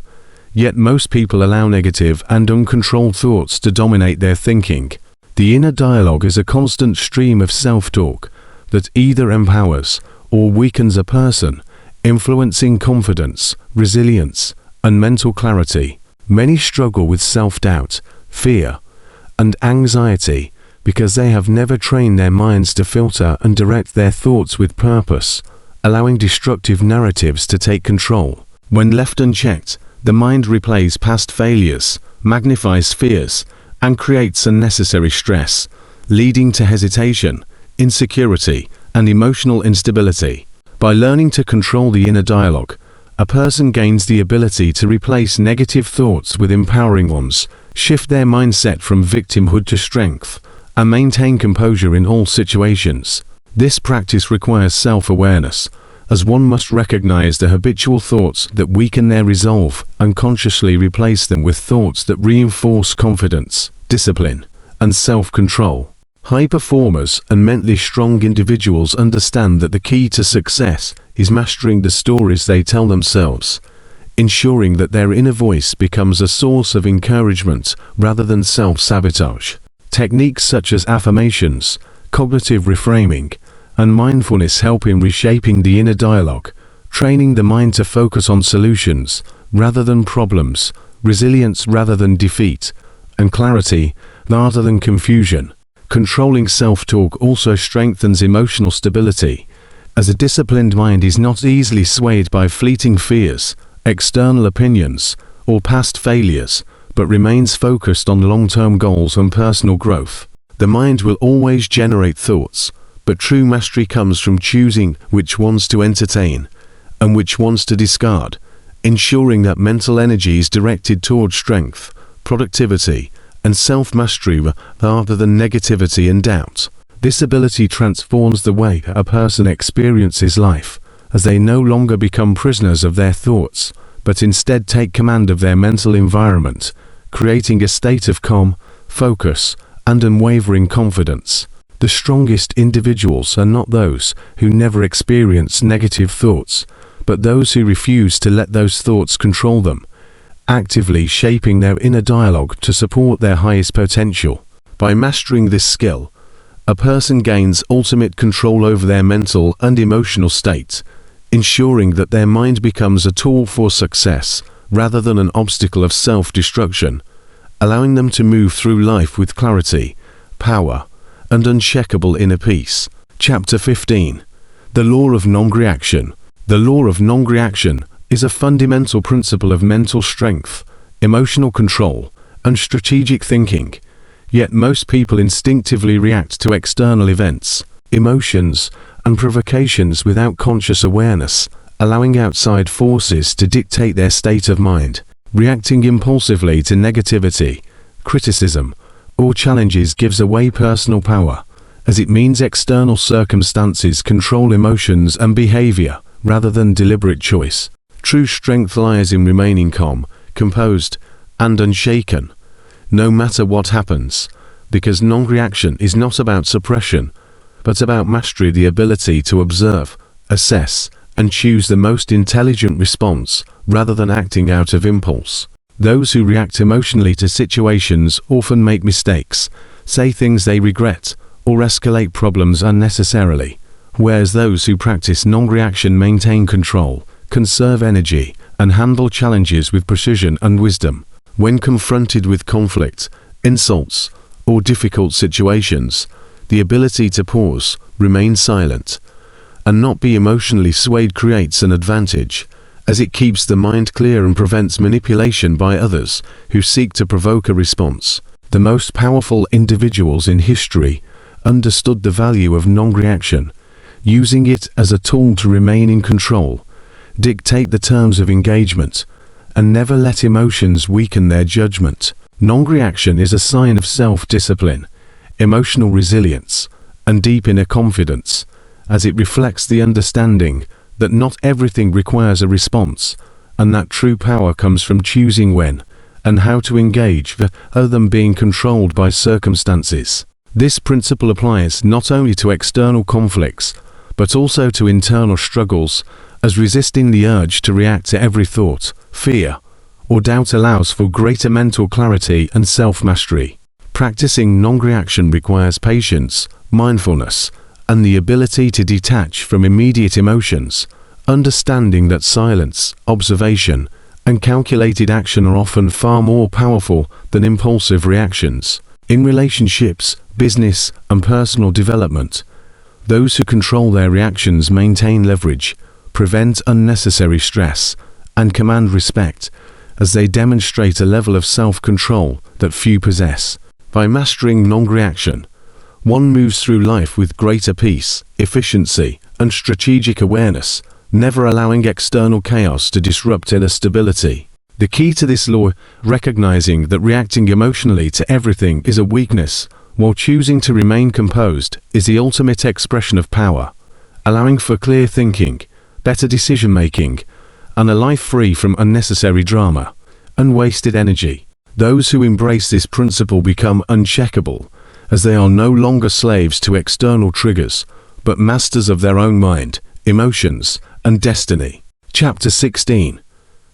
Yet most people allow negative and uncontrolled thoughts to dominate their thinking. The inner dialogue is a constant stream of self-talk that either empowers or weakens a person, influencing confidence, resilience, and mental clarity. Many struggle with self-doubt, fear, and anxiety because they have never trained their minds to filter and direct their thoughts with purpose, allowing destructive narratives to take control. When left unchecked, the mind replays past failures, magnifies fears, and creates unnecessary stress, leading to hesitation, insecurity, and emotional instability. By learning to control the inner dialogue, a person gains the ability to replace negative thoughts with empowering ones, shift their mindset from victimhood to strength, and maintain composure in all situations. This practice requires self-awareness, as one must recognize the habitual thoughts that weaken their resolve and consciously replace them with thoughts that reinforce confidence, discipline, and self-control. High performers and mentally strong individuals understand that the key to success is mastering the stories they tell themselves, ensuring that their inner voice becomes a source of encouragement rather than self-sabotage. Techniques such as affirmations, cognitive reframing, and mindfulness help in reshaping the inner dialogue, training the mind to focus on solutions rather than problems, resilience rather than defeat, and clarity rather than confusion. Controlling self-talk also strengthens emotional stability, as a disciplined mind is not easily swayed by fleeting fears, external opinions, or past failures, but remains focused on long-term goals and personal growth. The mind will always generate thoughts, but true mastery comes from choosing which ones to entertain and which ones to discard, ensuring that mental energy is directed toward strength, productivity, and self-mastery rather than negativity and doubt. This ability transforms the way a person experiences life, as they no longer become prisoners of their thoughts, but instead take command of their mental environment, creating a state of calm, focus, and unwavering confidence. The strongest individuals are not those who never experience negative thoughts, but those who refuse to let those thoughts control them, actively shaping their inner dialogue to support their highest potential. By mastering this skill, a person gains ultimate control over their mental and emotional state, ensuring that their mind becomes a tool for success rather than an obstacle of self-destruction, allowing them to move through life with clarity, power, and unshakable inner peace. Chapter 15. The Law of Non-Reaction. The law of non-reaction is a fundamental principle of mental strength, emotional control, and strategic thinking. Yet most people instinctively react to external events, emotions, and provocations without conscious awareness, allowing outside forces to dictate their state of mind. Reacting impulsively to negativity, criticism, or challenges gives away personal power, as it means external circumstances control emotions and behavior rather than deliberate choice. True strength lies in remaining calm, composed, and unshaken, no matter what happens, because non-reaction is not about suppression, but about mastery, the ability to observe, assess, and choose the most intelligent response rather than acting out of impulse. Those who react emotionally to situations often make mistakes, say things they regret, or escalate problems unnecessarily, whereas those who practice non-reaction maintain control, conserve energy, and handle challenges with precision and wisdom. When confronted with conflict, insults, or difficult situations, the ability to pause, remain silent, and not be emotionally swayed creates an advantage, as it keeps the mind clear and prevents manipulation by others who seek to provoke a response. The most powerful individuals in history understood the value of non-reaction, using it as a tool to remain in control, dictate the terms of engagement, and never let emotions weaken their judgment. Non-reaction is a sign of self-discipline, emotional resilience, and deep inner confidence, as it reflects the understanding that not everything requires a response, and that true power comes from choosing when and how to engage rather than being controlled by circumstances. This principle applies not only to external conflicts, but also to internal struggles, as resisting the urge to react to every thought, fear, or doubt allows for greater mental clarity and self-mastery. Practicing non-reaction requires patience, mindfulness, and the ability to detach from immediate emotions, understanding that silence, observation, and calculated action are often far more powerful than impulsive reactions. In relationships, business, and personal development, those who control their reactions maintain leverage, prevent unnecessary stress, and command respect, as they demonstrate a level of self-control that few possess. By mastering non-reaction, one moves through life with greater peace, efficiency, and strategic awareness, never allowing external chaos to disrupt inner stability. The key to this law, recognizing that reacting emotionally to everything is a weakness, while choosing to remain composed, is the ultimate expression of power, allowing for clear thinking, better decision-making, and a life free from unnecessary drama and wasted energy. Those who embrace this principle become unshakable, as they are no longer slaves to external triggers, but masters of their own mind, emotions, and destiny. Chapter 16.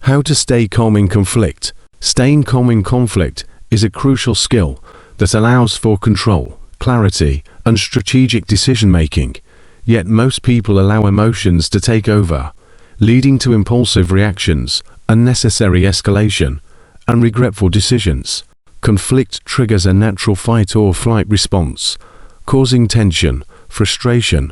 How to stay calm in conflict. Staying calm in conflict is a crucial skill that allows for control, clarity, and strategic decision-making, yet most people allow emotions to take over, leading to impulsive reactions, unnecessary escalation, and regretful decisions. Conflict triggers a natural fight or flight response, causing tension, frustration,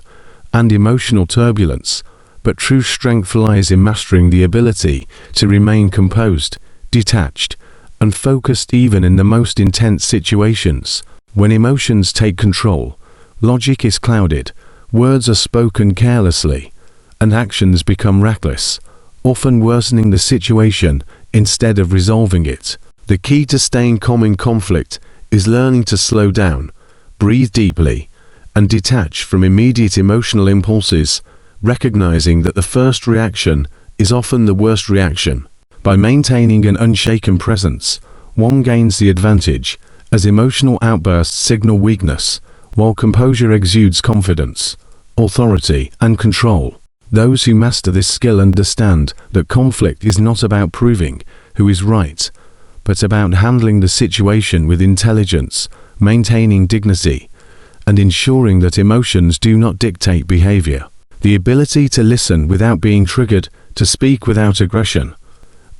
and emotional turbulence, but true strength lies in mastering the ability to remain composed, detached, and focused even in the most intense situations. When emotions take control, logic is clouded, words are spoken carelessly, and actions become reckless, often worsening the situation instead of resolving it. The key to staying calm in conflict is learning to slow down, breathe deeply, and detach from immediate emotional impulses, recognizing that the first reaction is often the worst reaction. By maintaining an unshaken presence, one gains the advantage, as emotional outbursts signal weakness, while composure exudes confidence, authority, and control. Those who master this skill understand that conflict is not about proving who is right, but about handling the situation with intelligence, maintaining dignity, and ensuring that emotions do not dictate behavior. The ability to listen without being triggered, to speak without aggression,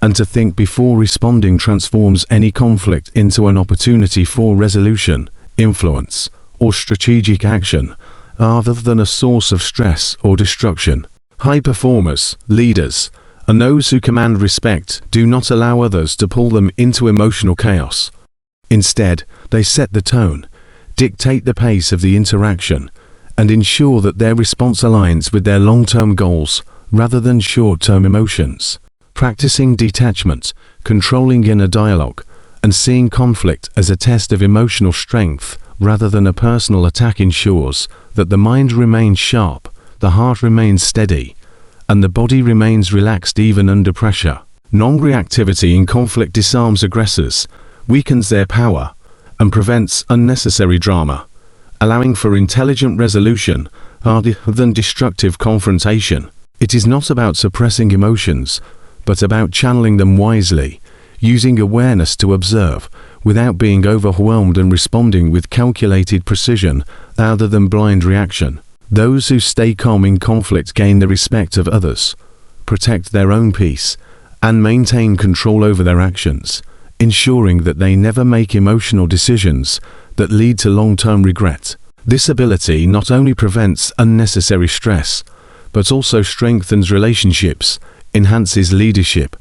and to think before responding transforms any conflict into an opportunity for resolution, influence, or strategic action, rather than a source of stress or destruction. High performers, leaders, and those who command respect do not allow others to pull them into emotional chaos. Instead, they set the tone, dictate the pace of the interaction, and ensure that their response aligns with their long-term goals rather than short-term emotions. Practicing detachment, controlling inner dialogue, and seeing conflict as a test of emotional strength rather than a personal attack ensures that the mind remains sharp, the heart remains steady, and the body remains relaxed even under pressure. Non-reactivity in conflict disarms aggressors, weakens their power, and prevents unnecessary drama, allowing for intelligent resolution rather than destructive confrontation. It is not about suppressing emotions, but about channeling them wisely, using awareness to observe, without being overwhelmed, and responding with calculated precision rather than blind reaction. Those who stay calm in conflict gain the respect of others, protect their own peace, and maintain control over their actions, ensuring that they never make emotional decisions that lead to long-term regret. This ability not only prevents unnecessary stress, but also strengthens relationships, enhances leadership,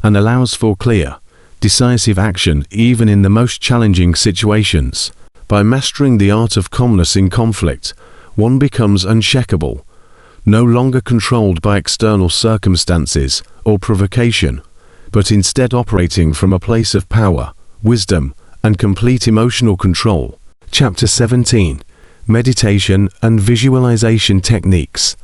and allows for clear, decisive action even in the most challenging situations. By mastering the art of calmness in conflict, one becomes unshakable, no longer controlled by external circumstances or provocation, but instead operating from a place of power, wisdom, and complete emotional control. Chapter 17. Meditation and Visualization Techniques.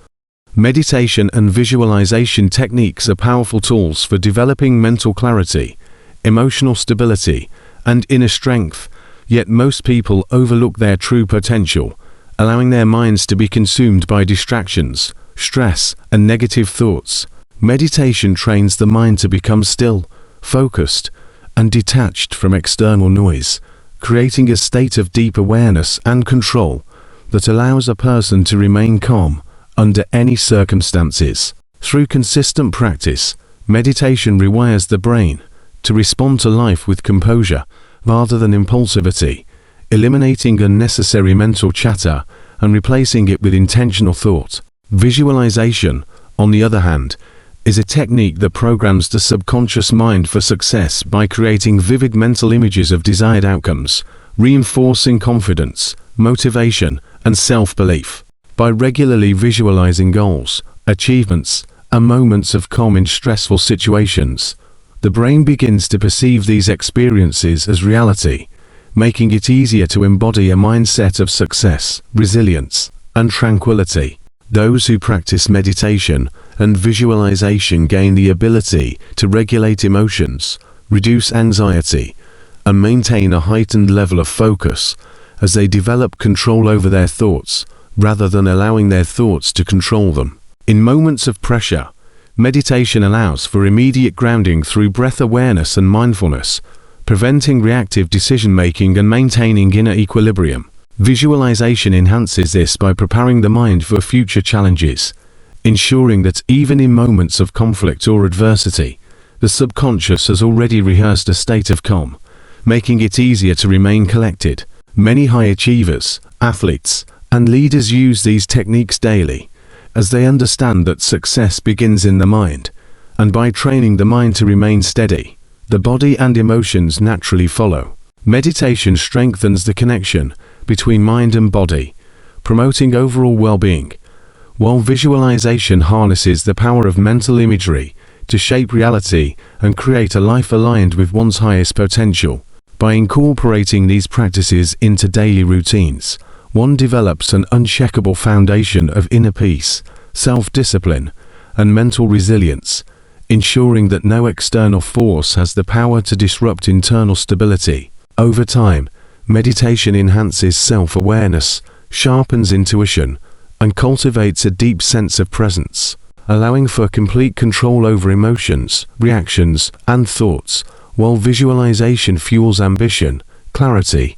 Meditation and visualization techniques are powerful tools for developing mental clarity, emotional stability, and inner strength, yet most people overlook their true potential, allowing their minds to be consumed by distractions, stress, and negative thoughts. Meditation trains the mind to become still, focused, and detached from external noise, creating a state of deep awareness and control that allows a person to remain calm under any circumstances. Through consistent practice, meditation rewires the brain to respond to life with composure rather than impulsivity, eliminating unnecessary mental chatter and replacing it with intentional thought. Visualization, on the other hand, is a technique that programs the subconscious mind for success by creating vivid mental images of desired outcomes, reinforcing confidence, motivation, and self-belief. By regularly visualizing goals, achievements, and moments of calm in stressful situations, the brain begins to perceive these experiences as reality, making it easier to embody a mindset of success, resilience, and tranquility. Those who practice meditation and visualization gain the ability to regulate emotions, reduce anxiety, and maintain a heightened level of focus as they develop control over their thoughts, rather than allowing their thoughts to control them. In moments of pressure, meditation allows for immediate grounding through breath awareness and mindfulness, preventing reactive decision-making and maintaining inner equilibrium. Visualization enhances this by preparing the mind for future challenges, ensuring that even in moments of conflict or adversity, the subconscious has already rehearsed a state of calm, making it easier to remain collected. Many high achievers, athletes, and leaders use these techniques daily, as they understand that success begins in the mind, and by training the mind to remain steady, the body and emotions naturally follow. Meditation strengthens the connection between mind and body, promoting overall well-being, while visualization harnesses the power of mental imagery to shape reality and create a life aligned with one's highest potential. By incorporating these practices into daily routines, one develops an unshakable foundation of inner peace, self-discipline, and mental resilience, ensuring that no external force has the power to disrupt internal stability. Over time, meditation enhances self-awareness, sharpens intuition, and cultivates a deep sense of presence, allowing for complete control over emotions, reactions, and thoughts, while visualization fuels ambition, clarity,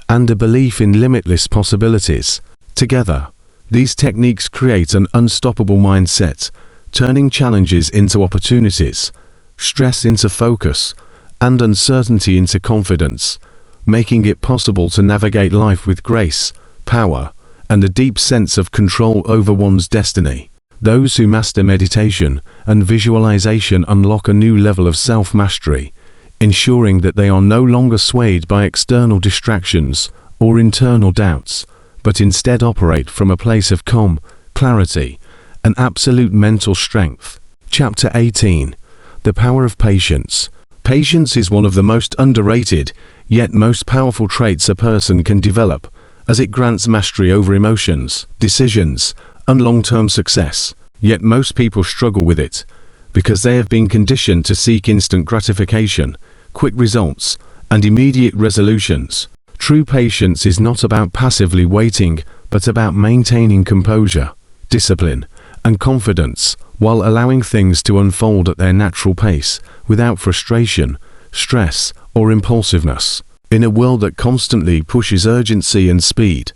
and a belief in limitless possibilities. Together, these techniques create an unstoppable mindset, turning challenges into opportunities, stress into focus, and uncertainty into confidence, making it possible to navigate life with grace, power, and a deep sense of control over one's destiny. Those who master meditation and visualization unlock a new level of self-mastery, ensuring that they are no longer swayed by external distractions or internal doubts, but instead operate from a place of calm, clarity, and absolute mental strength. Chapter 18. The Power of Patience. Patience is one of the most underrated, yet most powerful traits a person can develop, as it grants mastery over emotions, decisions, and long-term success. Yet most people struggle with it, because they have been conditioned to seek instant gratification, quick results, and immediate resolutions. True patience is not about passively waiting, but about maintaining composure, discipline, and confidence, while allowing things to unfold at their natural pace, without frustration, stress, or impulsiveness. In a world that constantly pushes urgency and speed,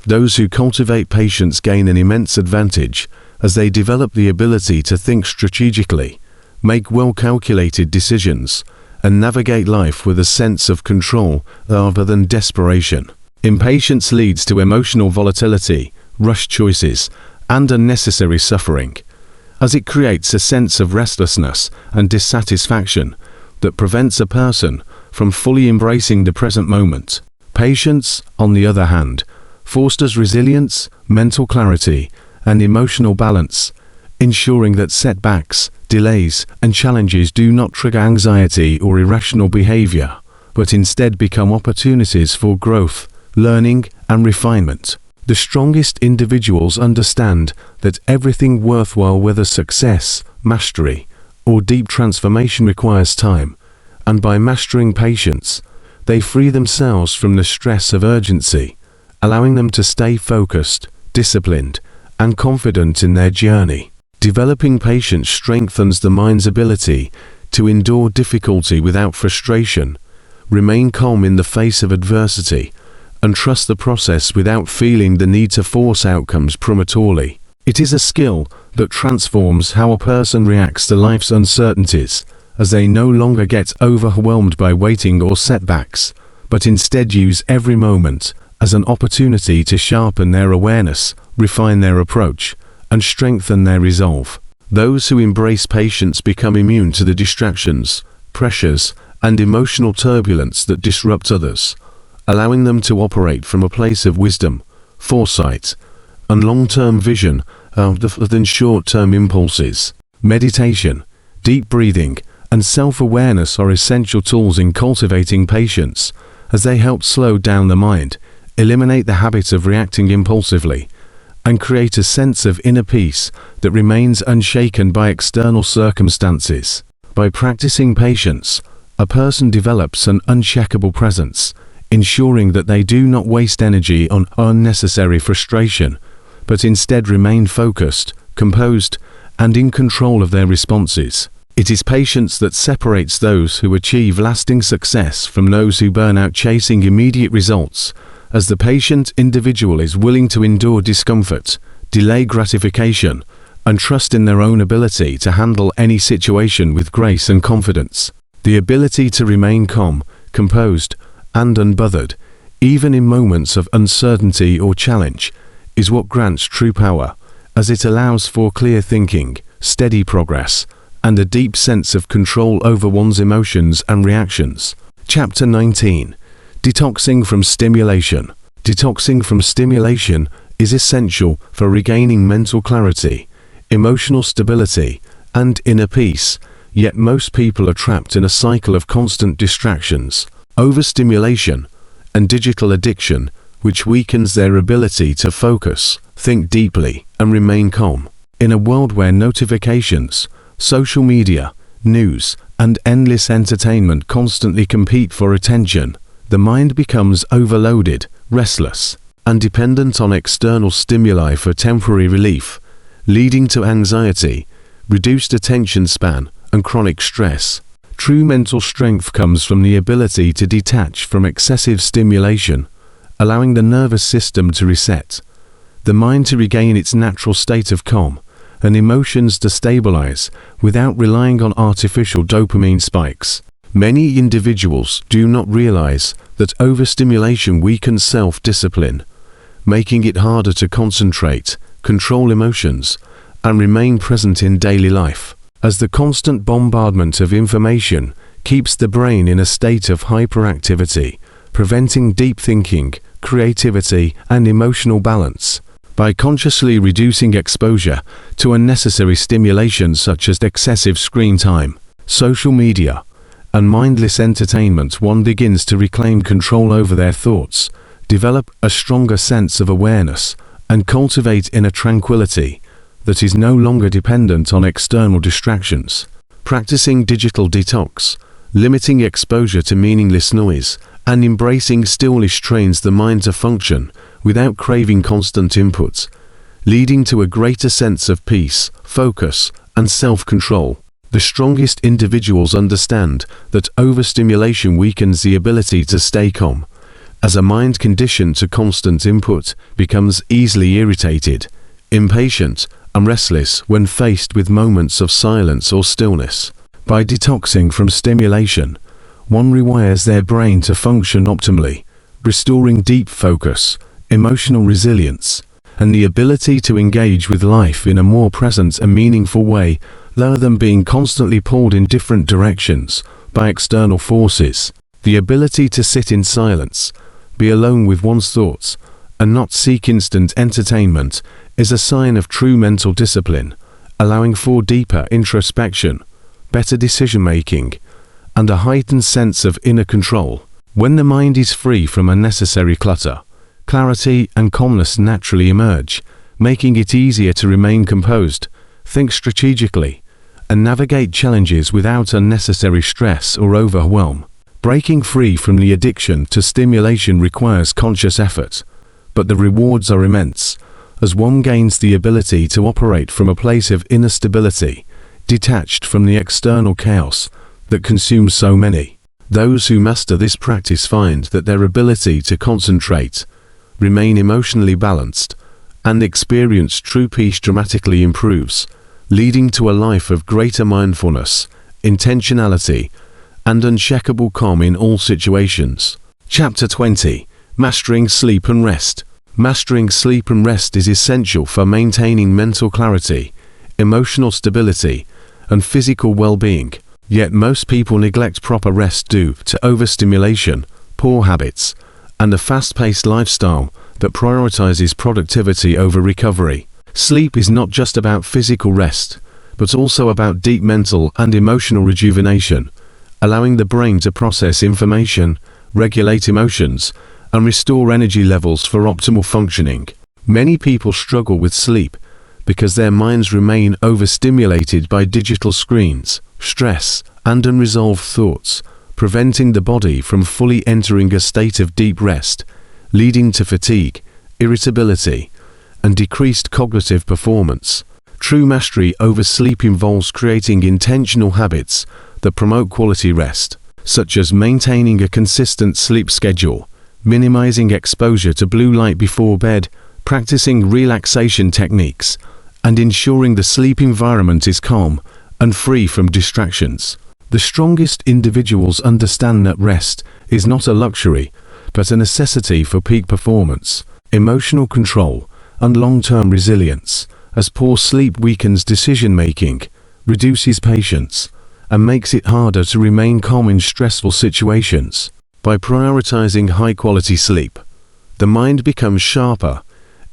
those who cultivate patience gain an immense advantage, as they develop the ability to think strategically, make well-calculated decisions, and navigate life with a sense of control rather than desperation. Impatience leads to emotional volatility, rushed choices, and unnecessary suffering, as it creates a sense of restlessness and dissatisfaction that prevents a person from fully embracing the present moment. Patience, on the other hand, fosters resilience, mental clarity, and emotional balance, ensuring that setbacks, delays, and challenges do not trigger anxiety or irrational behavior, but instead become opportunities for growth, learning, and refinement. The strongest individuals understand that everything worthwhile, whether success, mastery, or deep transformation, requires time, and by mastering patience, they free themselves from the stress of urgency, allowing them to stay focused, disciplined, and confident in their journey. Developing patience strengthens the mind's ability to endure difficulty without frustration, remain calm in the face of adversity, and trust the process without feeling the need to force outcomes prematurely. It is a skill that transforms how a person reacts to life's uncertainties, as they no longer get overwhelmed by waiting or setbacks, but instead use every moment as an opportunity to sharpen their awareness, refine their approach, and strengthen their resolve. Those who embrace patience become immune to the distractions, pressures, and emotional turbulence that disrupt others, allowing them to operate from a place of wisdom, foresight, and long-term vision rather than short-term impulses. Meditation, deep breathing, and self-awareness are essential tools in cultivating patience, as they help slow down the mind, eliminate the habit of reacting impulsively, and create a sense of inner peace that remains unshaken by external circumstances. By practicing patience, a person develops an unshakable presence, ensuring that they do not waste energy on unnecessary frustration, but instead remain focused, composed, and in control of their responses. It is patience that separates those who achieve lasting success from those who burn out chasing immediate results, as the patient individual is willing to endure discomfort, delay gratification, and trust in their own ability to handle any situation with grace and confidence. The ability to remain calm, composed, and unbothered, even in moments of uncertainty or challenge, is what grants true power, as it allows for clear thinking, steady progress, and a deep sense of control over one's emotions and reactions. Chapter 19. Detoxing from stimulation. Detoxing from stimulation is essential for regaining mental clarity, emotional stability, and inner peace, yet most people are trapped in a cycle of constant distractions, overstimulation, and digital addiction, which weakens their ability to focus, think deeply, and remain calm. In a world where notifications, social media, news, and endless entertainment constantly compete for attention, the mind becomes overloaded, restless, and dependent on external stimuli for temporary relief, leading to anxiety, reduced attention span, and chronic stress. True mental strength comes from the ability to detach from excessive stimulation, allowing the nervous system to reset, the mind to regain its natural state of calm, and emotions to stabilize without relying on artificial dopamine spikes. Many individuals do not realize that overstimulation weakens self-discipline, making it harder to concentrate, control emotions, and remain present in daily life, as the constant bombardment of information keeps the brain in a state of hyperactivity, preventing deep thinking, creativity, and emotional balance. By consciously reducing exposure to unnecessary stimulation such as excessive screen time, social media, and mindless entertainment, one begins to reclaim control over their thoughts, develop a stronger sense of awareness, and cultivate inner tranquility that is no longer dependent on external distractions. Practicing digital detox, limiting exposure to meaningless noise, and embracing stillness trains the mind to function without craving constant input, leading to a greater sense of peace, focus, and self-control. The strongest individuals understand that overstimulation weakens the ability to stay calm, as a mind conditioned to constant input becomes easily irritated, impatient, and restless when faced with moments of silence or stillness. By detoxing from stimulation, one rewires their brain to function optimally, restoring deep focus, emotional resilience, and the ability to engage with life in a more present and meaningful way, rather than being constantly pulled in different directions by external forces. The ability to sit in silence, be alone with one's thoughts, and not seek instant entertainment is a sign of true mental discipline, allowing for deeper introspection, better decision-making, and a heightened sense of inner control. When the mind is free from unnecessary clutter, clarity and calmness naturally emerge, making it easier to remain composed, think strategically, and navigate challenges without unnecessary stress or overwhelm. Breaking free from the addiction to stimulation requires conscious effort, but the rewards are immense, as one gains the ability to operate from a place of inner stability, detached from the external chaos that consumes so many. Those who master this practice find that their ability to concentrate, remain emotionally balanced, and experience true peace dramatically improves, leading to a life of greater mindfulness, intentionality, and unshakable calm in all situations. Chapter 20. Mastering Sleep and Rest. Mastering sleep and rest is essential for maintaining mental clarity, emotional stability, and physical well-being. Yet most people neglect proper rest due to overstimulation, poor habits, and a fast-paced lifestyle that prioritizes productivity over recovery. Sleep is not just about physical rest, but also about deep mental and emotional rejuvenation, allowing the brain to process information, regulate emotions, and restore energy levels for optimal functioning. Many people struggle with sleep because their minds remain overstimulated by digital screens, stress, and unresolved thoughts, preventing the body from fully entering a state of deep rest, leading to fatigue, irritability, and decreased cognitive performance. True mastery over sleep involves creating intentional habits that promote quality rest, such as maintaining a consistent sleep schedule, minimizing exposure to blue light before bed, practicing relaxation techniques, and ensuring the sleep environment is calm and free from distractions. The strongest individuals understand that rest is not a luxury, but a necessity for peak performance, emotional control, and long-term resilience, as poor sleep weakens decision-making, reduces patience, and makes it harder to remain calm in stressful situations. By prioritizing high-quality sleep, the mind becomes sharper,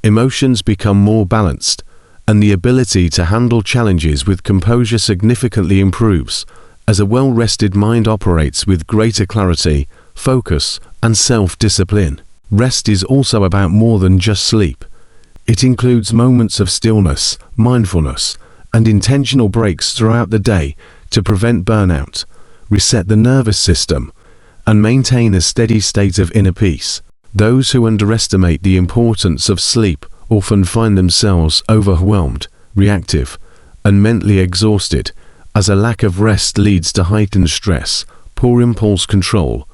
emotions become more balanced, and the ability to handle challenges with composure significantly improves, as a well-rested mind operates with greater clarity, focus, and self-discipline. Rest is also about more than just sleep. It includes moments of stillness, mindfulness, and intentional breaks throughout the day to prevent burnout, reset the nervous system, and maintain a steady state of inner peace. Those who underestimate the importance of sleep often find themselves overwhelmed, reactive, and mentally exhausted, as a lack of rest leads to heightened stress, poor impulse control,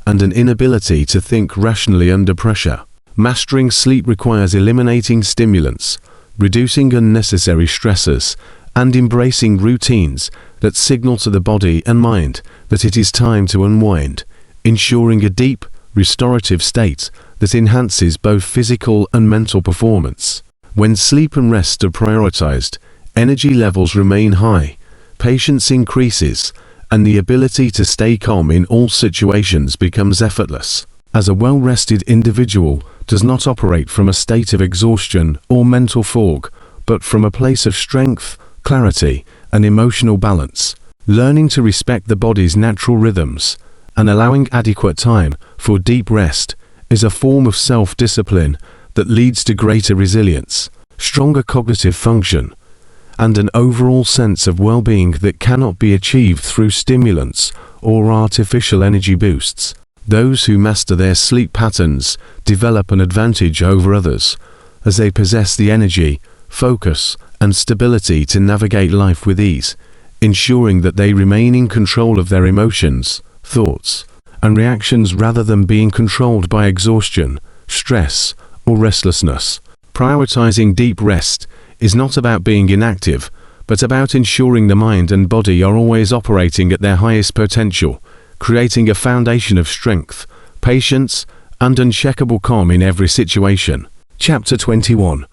and an inability to think rationally under pressure. Mastering sleep requires eliminating stimulants, reducing unnecessary stressors, and embracing routines that signal to the body and mind that it is time to unwind, ensuring a deep, restorative state that enhances both physical and mental performance. When sleep and rest are prioritized, energy levels remain high, patience increases, and the ability to stay calm in all situations becomes effortless, as a well-rested individual does not operate from a state of exhaustion or mental fog, but from a place of strength, clarity, and emotional balance. Learning to respect the body's natural rhythms and allowing adequate time for deep rest is a form of self-discipline that leads to greater resilience, stronger cognitive function, and an overall sense of well-being that cannot be achieved through stimulants or artificial energy boosts. Those who master their sleep patterns develop an advantage over others, as they possess the energy, focus, and stability to navigate life with ease, ensuring that they remain in control of their emotions, thoughts, and reactions rather than being controlled by exhaustion, stress, or restlessness. Prioritizing deep rest is not about being inactive, but about ensuring the mind and body are always operating at their highest potential, creating a foundation of strength, patience, and unshakable calm in every situation. Chapter 21.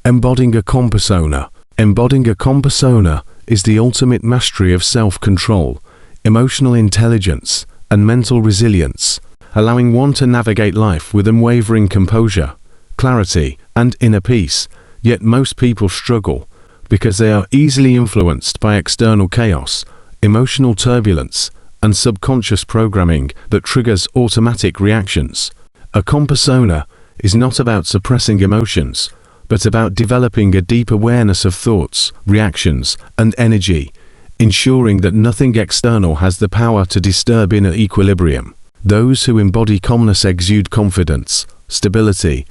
Embodying a calm persona. Embodying a calm persona is the ultimate mastery of self-control, emotional intelligence, and mental resilience, allowing one to navigate life with unwavering composure, clarity, and inner peace. Yet most people struggle because they are easily influenced by external chaos, emotional turbulence, and subconscious programming that triggers automatic reactions. A calm persona is not about suppressing emotions, but about developing a deep awareness of thoughts, reactions, and energy, ensuring that nothing external has the power to disturb inner equilibrium. Those who embody calmness exude confidence, stability,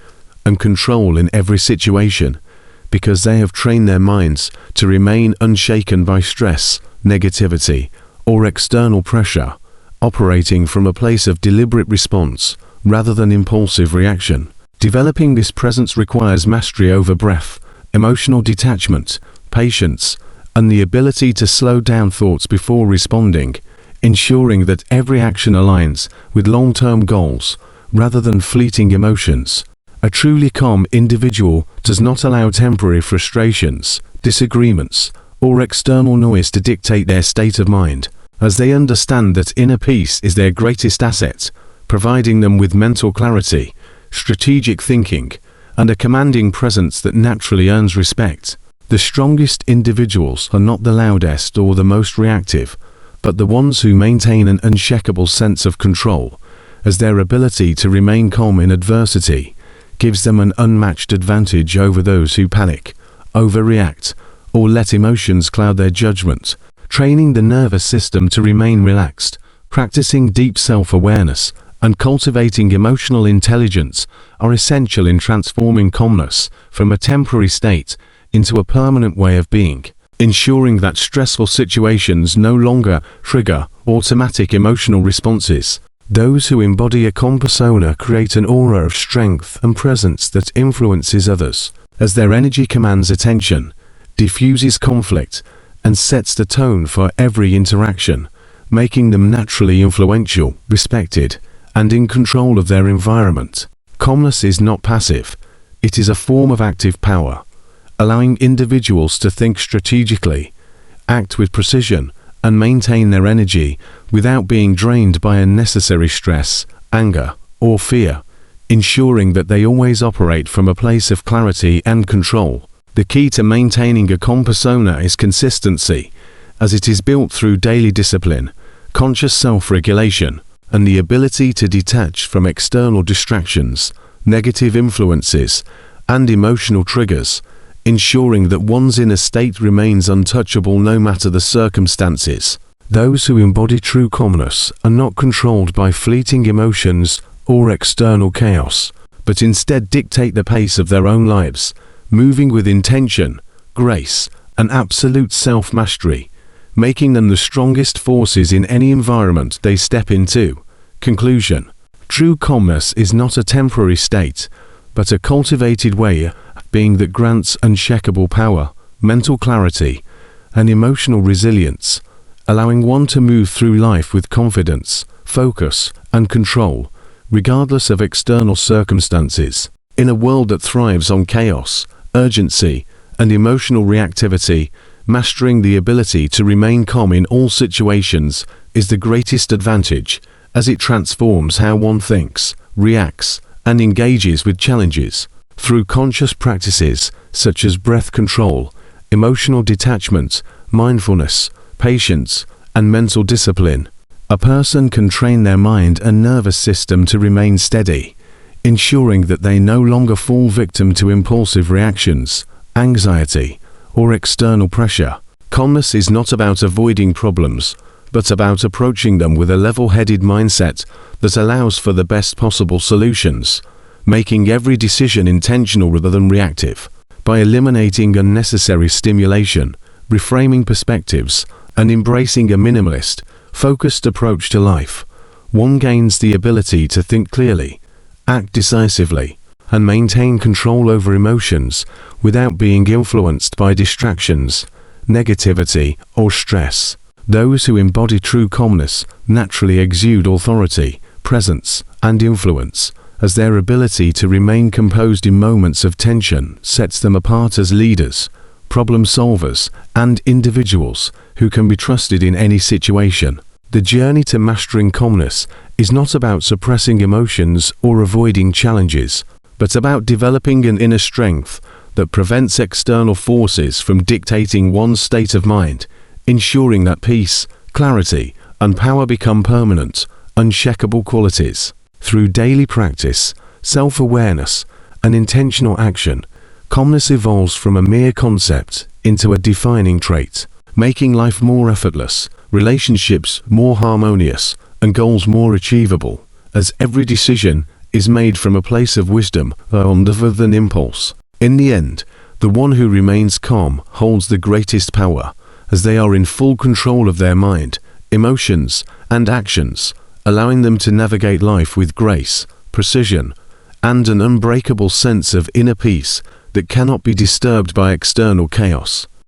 and control in every situation, because they have trained their minds to remain unshaken by stress, negativity, or external pressure, operating from a place of deliberate response rather than impulsive reaction. Developing this presence requires mastery over breath, emotional detachment, patience, and the ability to slow down thoughts before responding, ensuring that every action aligns with long-term goals rather than fleeting emotions. A truly calm individual does not allow temporary frustrations, disagreements, or external noise to dictate their state of mind, as they understand that inner peace is their greatest asset, providing them with mental clarity, strategic thinking, and a commanding presence that naturally earns respect. The strongest individuals are not the loudest or the most reactive, but the ones who maintain an unshakable sense of control, as their ability to remain calm in adversity gives them an unmatched advantage over those who panic, overreact, or let emotions cloud their judgment. Training the nervous system to remain relaxed, practicing deep self-awareness, and cultivating emotional intelligence are essential in transforming calmness from a temporary state into a permanent way of being, ensuring that stressful situations no longer trigger automatic emotional responses. Those who embody a calm persona create an aura of strength and presence that influences others, as their energy commands attention, diffuses conflict, and sets the tone for every interaction, making them naturally influential, respected, and in control of their environment. Calmness is not passive, it is a form of active power, allowing individuals to think strategically, act with precision, and maintain their energy without being drained by unnecessary stress, anger, or fear, ensuring that they always operate from a place of clarity and control. The key to maintaining a calm persona is consistency, as it is built through daily discipline, conscious self-regulation, and the ability to detach from external distractions, negative influences, and emotional triggers, ensuring that one's inner state remains untouchable no matter the circumstances. Those who embody true calmness are not controlled by fleeting emotions or external chaos, but instead dictate the pace of their own lives, moving with intention, grace, and absolute self-mastery, making them the strongest forces in any environment they step into. Conclusion: true calmness is not a temporary state, but a cultivated way of being that grants unshakable power, mental clarity, and emotional resilience, allowing one to move through life with confidence, focus, and control, regardless of external circumstances. In a world that thrives on chaos, urgency, and emotional reactivity, mastering the ability to remain calm in all situations is the greatest advantage, as it transforms how one thinks, reacts, and engages with challenges. Through conscious practices such as breath control, emotional detachment, mindfulness, patience, and mental discipline, a person can train their mind and nervous system to remain steady, ensuring that they no longer fall victim to impulsive reactions, anxiety, or external pressure. Calmness is not about avoiding problems, but about approaching them with a level-headed mindset that allows for the best possible solutions, making every decision intentional rather than reactive. By eliminating unnecessary stimulation, reframing perspectives, and embracing a minimalist, focused approach to life, one gains the ability to think clearly, act decisively, and maintain control over emotions without being influenced by distractions, negativity, or stress. Those who embody true calmness naturally exude authority, presence, and influence, as their ability to remain composed in moments of tension sets them apart as leaders, problem solvers, and individuals who can be trusted in any situation. The journey to mastering calmness is not about suppressing emotions or avoiding challenges, but about developing an inner strength that prevents external forces from dictating one's state of mind, ensuring that peace, clarity, and power become permanent, unshakable qualities. Through daily practice, self-awareness, and intentional action, calmness evolves from a mere concept into a defining trait, making life more effortless, relationships more harmonious, and goals more achievable, as every decision is made from a place of wisdom rather than impulse. In the end, the one who remains calm holds the greatest power, as they are in full control of their mind, emotions, and actions, allowing them to navigate life with grace, precision, and an unbreakable sense of inner peace that cannot be disturbed by external chaos.